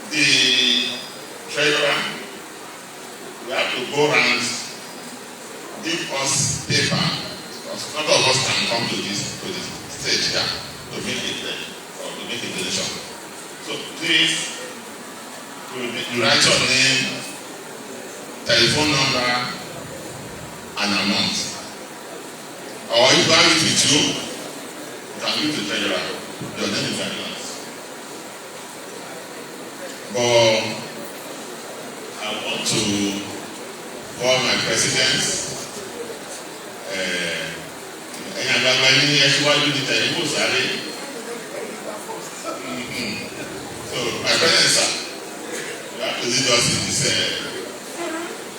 the treasurer. We have to go around, give us paper, because none of us can come to this stage here to make it or to make a donation. So please, you write your name, telephone number, and amount. Or if you have it with you, you can give to the treasurer. Your name is very nice. But I want to call my president. Ẹ̀yin àgbàgbà ní ẹ̀ṣíwájú ní tẹ̀lifù sáré. So my president sir, you have to lead us in this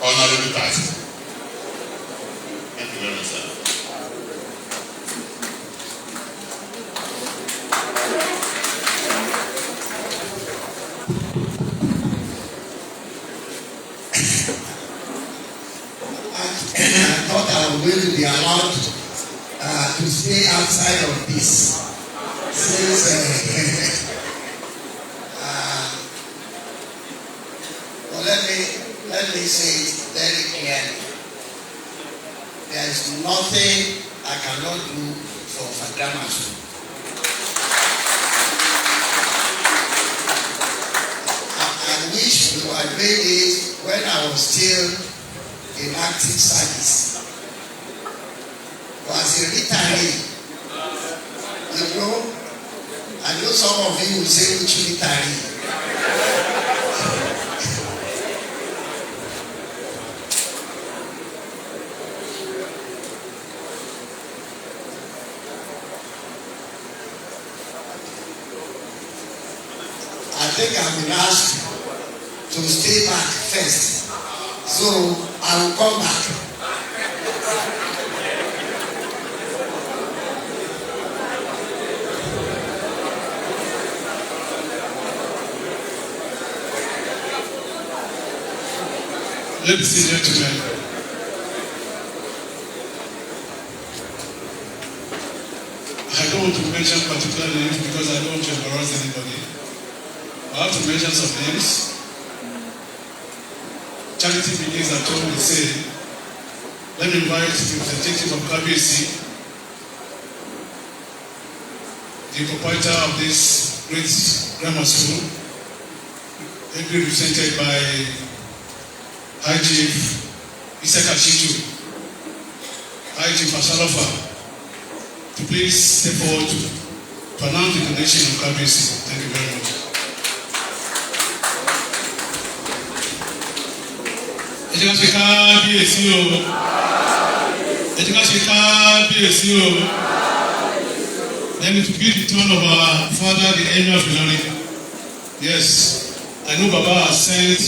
honorable task. Thank you very much, sir.
I thought I was going to be allowed to stay outside of this since well, let me say it very clearly. There is nothing I cannot do for Fadamasu. I wish we had made it when I was still in active service. Was a retiree. You know, I know some of you will say which retiree. I think I've been asked to stay back first, so I will come back.
Ladies and gentlemen, I don't want to mention particular names because I don't want to embarrass anybody. I have to mention some names. Charity begins at home, they say, let me invite the representative of KBC, the proprietor of this great grammar school, ably represented by High Chief Isaka Shitu, High Chief Asalofa, to please step forward to announce the donation of KBC. Thank you very much. Ẹ jẹ́ ká ṣe kábíyèsí o. Ẹ jẹ́ ká ṣe kábíyèsí o. Then it will be the turn of our father, the Emir of Ilorin. Yes, I know Baba has sent.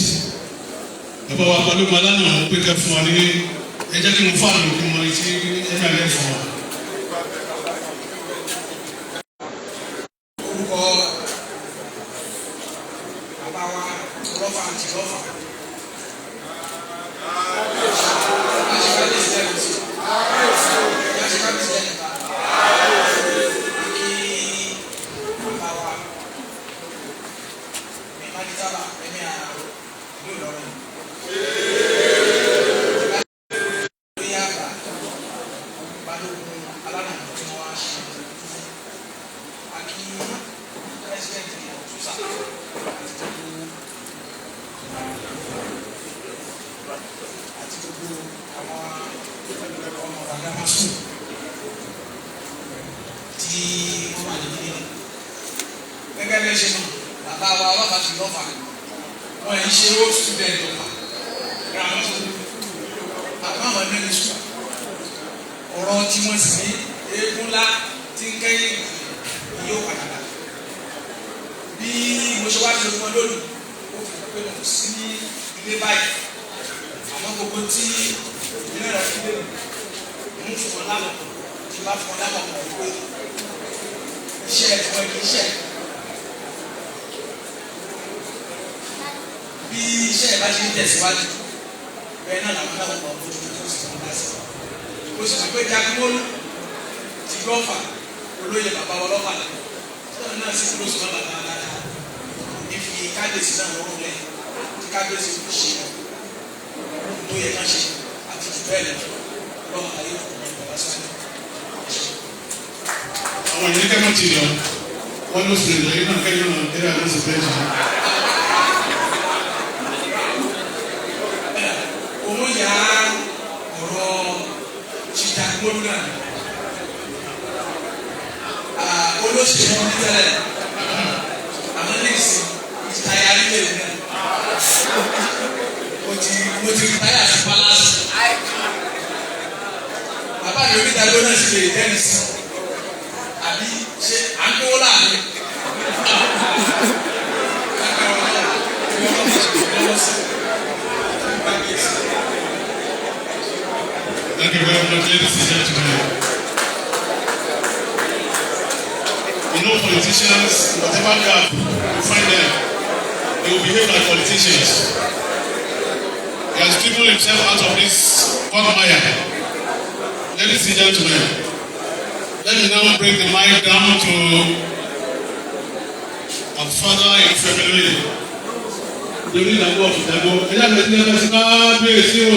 Bàbá wa Balógun alánà ń pè kẹ́ fún wa ní ẹ jẹ́ kí n fà lò kí n mọ etí ẹ̀mí alẹ́ fún wa.
Orúkọ bàbá wa rọ́fà àti rọ́fà. Gẹ́gẹ́ bí ẹ ṣe mọ̀, bàbá wa ọlọ́pàá ti lọ́fà, wọ́n ń ṣe old student ọ̀fà, grammar school, àbá àwọn ẹgbẹ́ sùn. Ọ̀rọ̀ tí wọ́n sì ní eégún ńlá tí ń kẹ́yìn ní yóò padà dà. Bí mo ṣe wá ṣe fún ọ lónìí, ó fi pé mo sí ní ilé báyìí. Àmọ́ gbogbo tí ìpínlẹ̀ rẹ̀ fi lé mi, ń fún ọ lábọ̀, tí bá fún ọ lábọ̀ kọ̀ wípé iṣẹ́ ẹ̀fọ́ ẹ̀kí iṣẹ́. Bí iṣẹ́ ẹ̀ bá ṣe ń tẹ̀síwájú, bẹ́ẹ̀ náà làwọn náà wọ̀ ọ́ tó sì tún dá sí. Mo sì mọ̀ pé Jagunmólú ti gọ́fà olóyè bàbá ọlọ́pàá lẹ́nu. Tí
náà sì kúrò sí bàbá dáadáa ìfi kábíyèsí náà lọ́wọ́ lẹ̀ tí kábíyèsí kò ṣe tó yẹ ká ṣe àti jù bẹ́ẹ̀ lọ lọ́wọ́ ayé bàbá sáré.
àwọn ìdílé kẹ́kọ̀ọ́ ti lọ wọ́n ló sì lè náà kẹ́kọ̀ọ́ náà kẹ́kọ̀ọ́ náà sì fẹ́ jù.
òun yà ọ̀rọ̀ ṣìjà gbólú náà olóṣèlú ní tẹ́lẹ̀ àmọ́ ní ìsìn ìtayà nílé náà mo ti ìtayà sí palace bàbá mi onídàgbò náà sì lè tẹ́lẹ̀ sí àbí ṣe à ń kó láàrin.
Thank you very much, ladies and gentlemen. You know, politicians, whatever gap you find them, they will behave like politicians. He has driven himself out of this quagmire. Ladies and gentlemen, let me now bring the mic down to our father in family. The leader of the devil. Ẹ jẹ́ àgbẹ̀tí ẹgbẹ́ sí kábíyèsí o.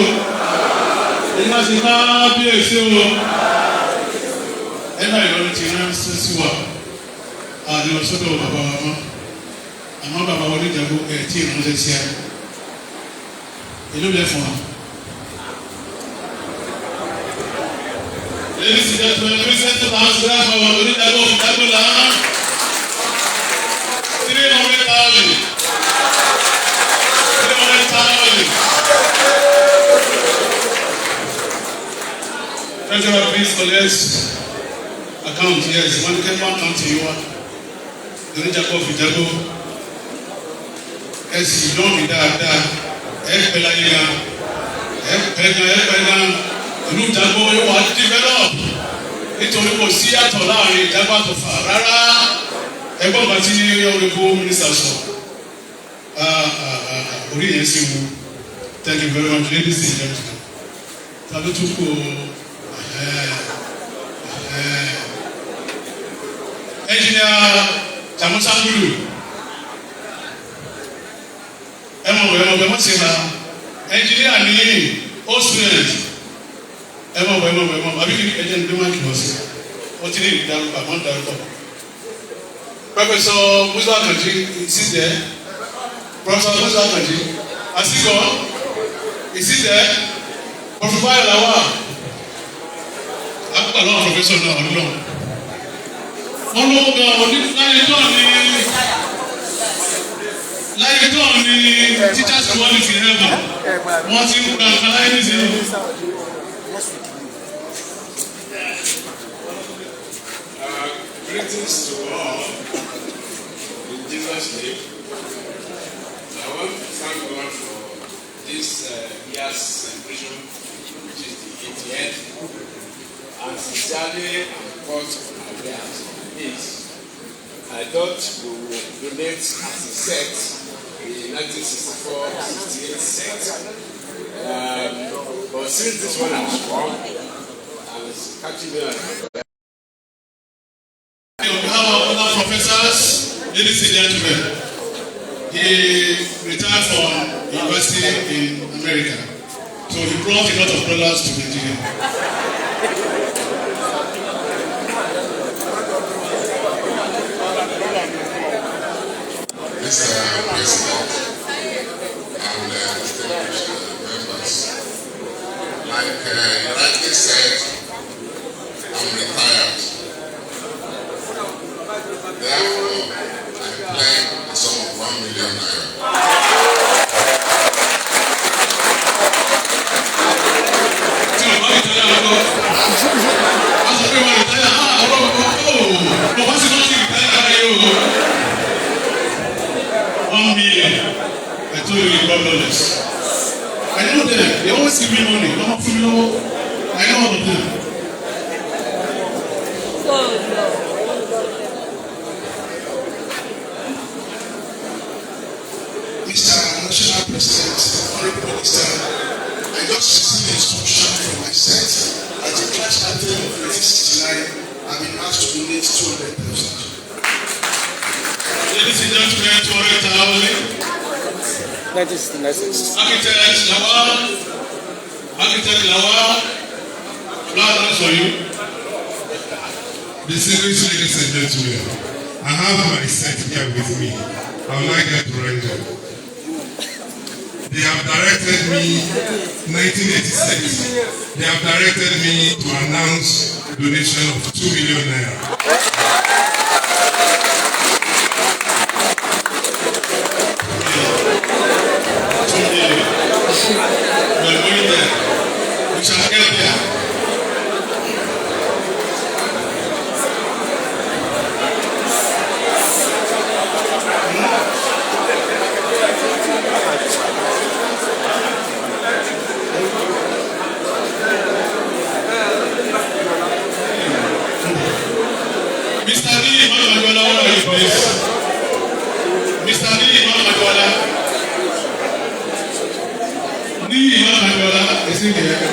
Ẹ jẹ́ sí kábíyèsí o. Ẹ bá ìlọrin ti ránṣẹ́ sí wa. Àdéhùn sọ́dọ̀ bàbá wa mọ́. Àmọ́ bàbá wa oníjàgbó ẹ̀ tí ìránṣẹ́ sí ẹ. Èló lẹ fún wa. Ladies and gentlemen, present the house graph for oníjàgbó ìjàgbó là ń 300,000. 300,000. Treasurer, please collect account. Yes, one account to you. Oníjàgbó ìjàgbó. Ẹ sì lọ́ọ̀ mi dáadáa. Ẹ pẹ́ láyé ga. Ẹ pẹ́ gan. Ìlú ìjàgbó yóò wá develop. Nítorí kò sí àtọ̀ láàrin ìjàgbó àtọ̀fà rárá. Ẹgbọ́n bá ti ọ̀rẹ́bó mínísítà sọ. Orí yẹn sì wú. Thank you very much, ladies and gentlemen. Ta ló tún kó Engineer Jamusangulu. Ẹ mọ̀ sí ha. Engineer ni old student. Ẹ mọ̀ àbí kí ni ẹjẹ ní bí wọ́n kì í sí. Ó ti ní ìdárúkọ àmọ́ ìdárúkọ. Professor Musa Akanji is he there? Professor Musa Akanji, has he gone? Is he there? Professor Bayo Lawal. Àgbà náà professor náà ọdún náà. Wọ́n ló ń gan ọdún láyé tó ní teachers quality level. Wọ́n ti ń gba nǹkan láyé nísìnyí.
Greetings to all in Jesus' name. I want to thank God for this year's celebration, which is the 80th, and sincerely and because of my this. I thought we would donate as a set the 1964-68 set, but since this one has come, I was catching me on.
On behalf of other professors, ladies and gentlemen, he retired from university in America, so he brought a lot of dollars to Nigeria.
Mr. President and distinguished members, like you rightly said, I'm retired. Therefore, I pledge the sum of 1 million naira. $1 million. I told you $1. I know them. They always give me money. I know all of them. Mr. National President, Honorable Minister, I just received instruction from my set as a class captain of 1969. I've been asked to donate 200,000.
Ladies and gentlemen, to Taole. Architect Lawal, flowers for you.
Distinguished ladies and gentlemen, I have my set here with me. I would like them to render. They have directed me, 1986, they have directed me to announce donation of 2 million naira.
We're going there. We shall get there. Mr. Lee, Mamadola, where are you, please? Mr. Lee, Mamadola. Lee, Mamadola, is he here?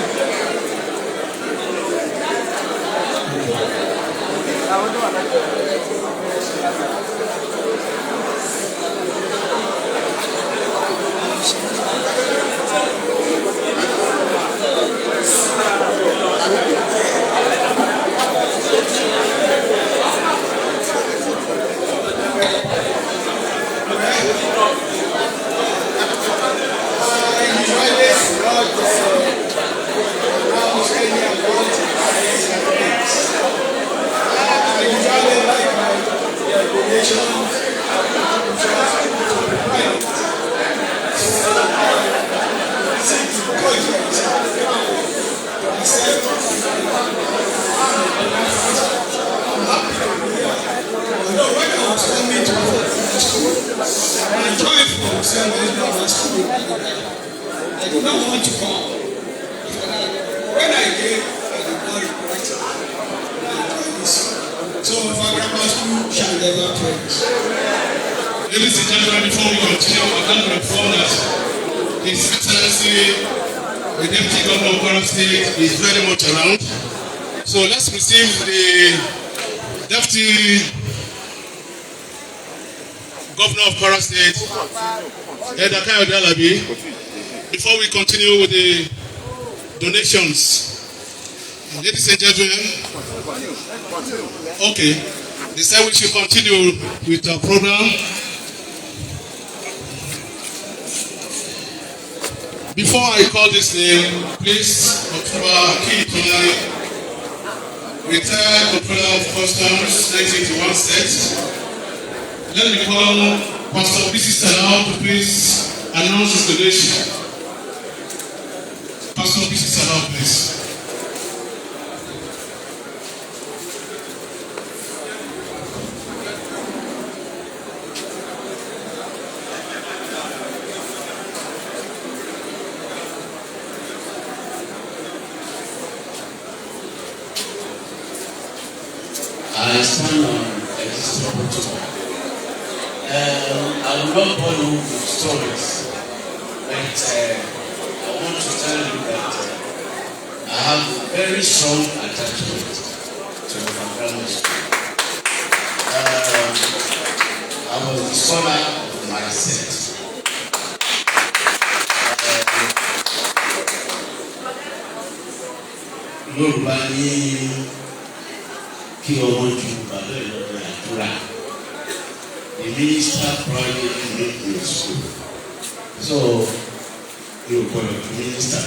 I did not want to come. When I came, I did not regret it. So, for grammar school, shall never praise.
Ladies and gentlemen, before we continue, I'm going to inform that His Excellency, the Deputy Governor of Kwara State, is very much around. So let's receive the Deputy Governor of Kwara State, Edakayo Dalabi, before we continue with the donations. Ladies and gentlemen, okay, they said we should continue with our program. Before I call this name, please, Dr. Kitolani, retired Controller of Customs, 1981 set. Let me call Pastor Bisi Salau to please announce his donation. Pastor Bisi Salau, please.
I stand on this opportunity. I will not bore you with stories, but I want to tell you that I have a very strong attachment to my grammar school. I was the scholar of my set. Yorùbá ní kí ọmọ ju bàbá ẹ̀ lọ́dọ̀ àdúrà. The minister proudly made me school. So, you call it minister.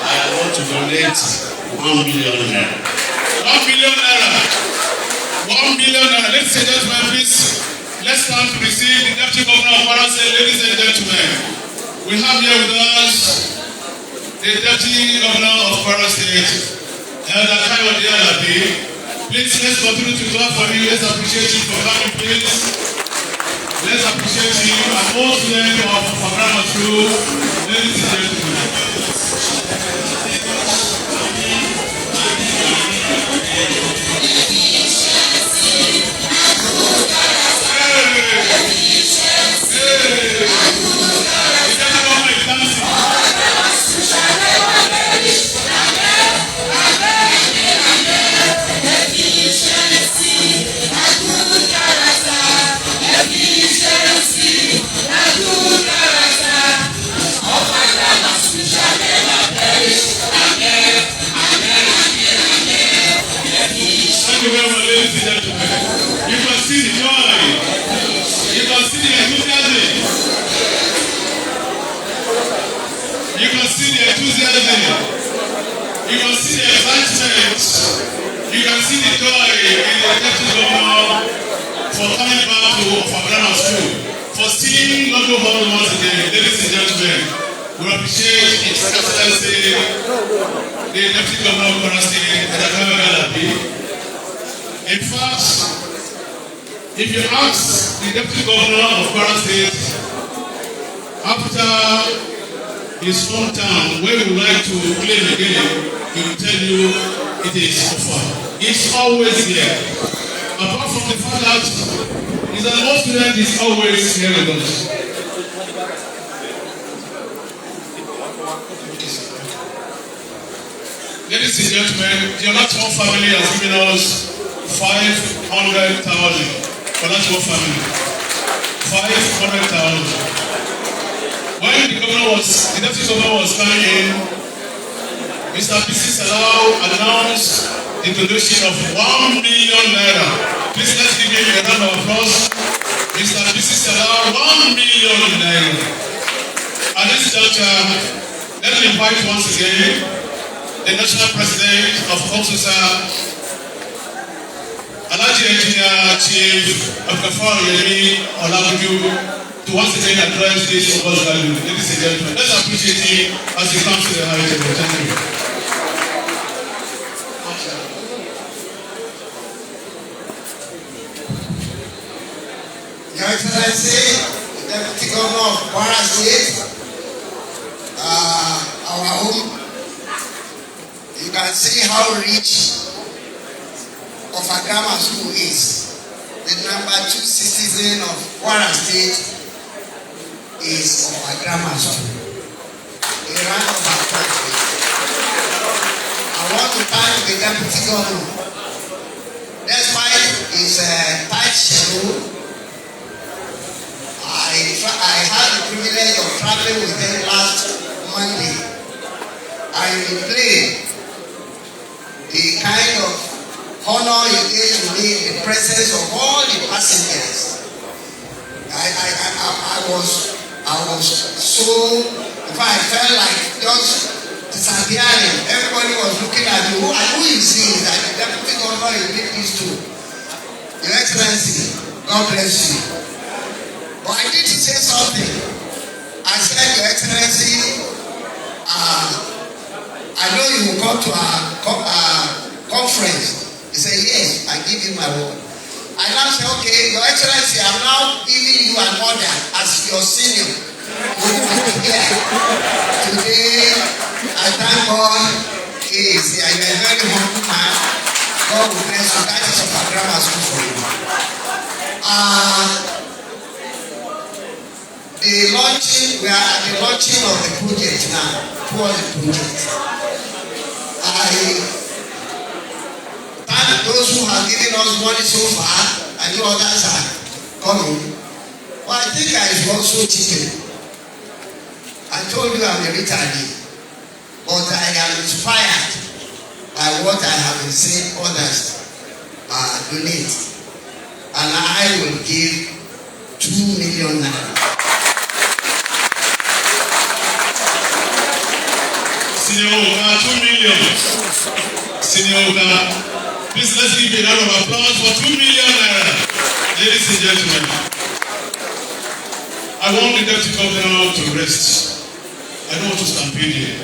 I want to donate 1 million naira.
1 million naira. 1 million naira. Ladies and gentlemen, please, let's stand to receive the Deputy Governor of Kwara State. Ladies and gentlemen, we have here with us the Deputy Governor of Kwara State, Edakayo Dalabi. Please, let's continue to clap for you. Let's appreciate you for coming, please. Let's appreciate you and all students of grammar school. Ladies and gentlemen. you can see the joy in the deputy governor for coming back to our grammar school, for seeing local hall once again. Ladies and gentlemen, we appreciate His Excellency, the deputy governor of Kwara State, Adakama Galapi. In fact, if you ask the deputy governor of Kwara State after his hometown where he would like to claim again, he will tell you it is offer. It's always here. Apart from the fact that he's an old student, he's always here with us. Ladies and gentlemen, the Olatunmo family has given us 500,000 for that one family. 500,000. When the deputy governor was coming in, Mr. PC Salau announced the donation of 1 million naira. Please let's give him a round of applause. Mr. PC Salau, 1 million naira. At this juncture, let me invite once again the national president of Kotusa, Alhaji Engineer Chief Abdulgafar Yemi Olabuju, to once again address this August value. Ladies and gentlemen, let's appreciate him as he comes to the high table. Thank you.
Your Excellency, the Deputy Governor of Kwara State, our home, you can see how rich of a grammar school is. The number 2 citizen of Kwara State is of a grammar school. A round of applause. I want to thank the Deputy Governor. Despite his tight schedule, I had the privilege of traveling with him last Monday. I replayed the kind of honor he gave to me in the presence of all the passengers. I was so, in fact, I felt like just disappearing. Everybody was looking at me. Who is he? That the deputy governor you did this to. Your Excellency, God bless you. But I need to say something. I said, Your Excellency, I know you will come to our conference. He said, yes, I give you my word. I now say, okay, Your Excellency, I'm now giving you an order as your senior. Today, I thank God. You are a very humble man. God will bless you. That is a grammar school for you. We are at the launching of the project now. Towards the project. I thank those who have given us money so far, and the others are coming. But I think I was also cheating. I told you I'm a retiree, but I am inspired by what I have been seeing others donate, and I will give 2 million naira.
Senior Oga, 2 million. Senior Oga, please let's give a round of applause for 2 million naira. Ladies and gentlemen, I want the deputy governor to rest. I don't want to stampede here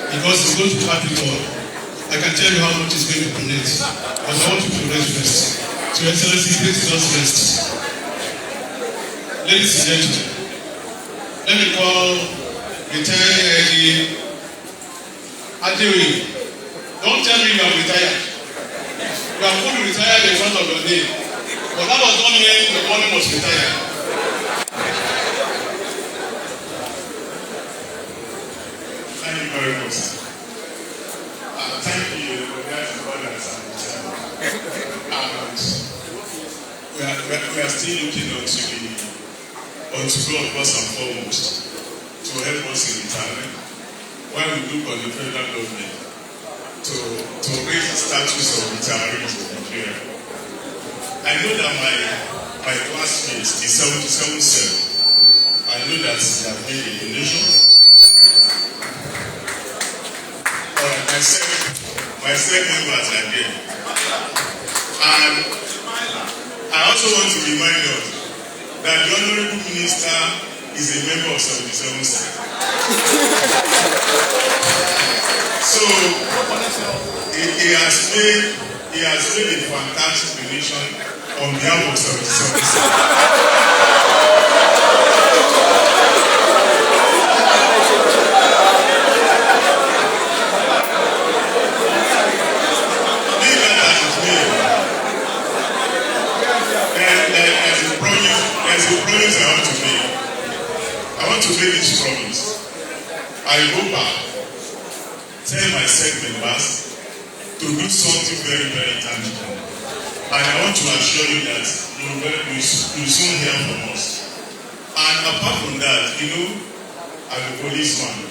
because he's going to Capitol. I can tell you how much he's going to donate, but I want you to rest first. So, Your Excellency, please just rest. Ladies and gentlemen, let me call retired AG Adewi. Don't tell me you are retired. You are fully retired in front of your name. But that was not mean the morning was retired.
Thank you very much, sir. Thank you, guys, brothers and sisters. We are still looking unto God first and foremost to help us in retirement. When we look on the federal government to raise the status of retirees in Nigeria. I know that my classmates, the 77, I know that they have made a donation. But like I said, my state members are there. And I also want to remind us that the Honorable Minister is a member of 77 State. So he has made a fantastic donation on behalf of 77 State. To make this promise, I go back, tell my set members to do something very, very tangible. And I want to assure you that you soon hear from us. And apart from that, I'm a policeman.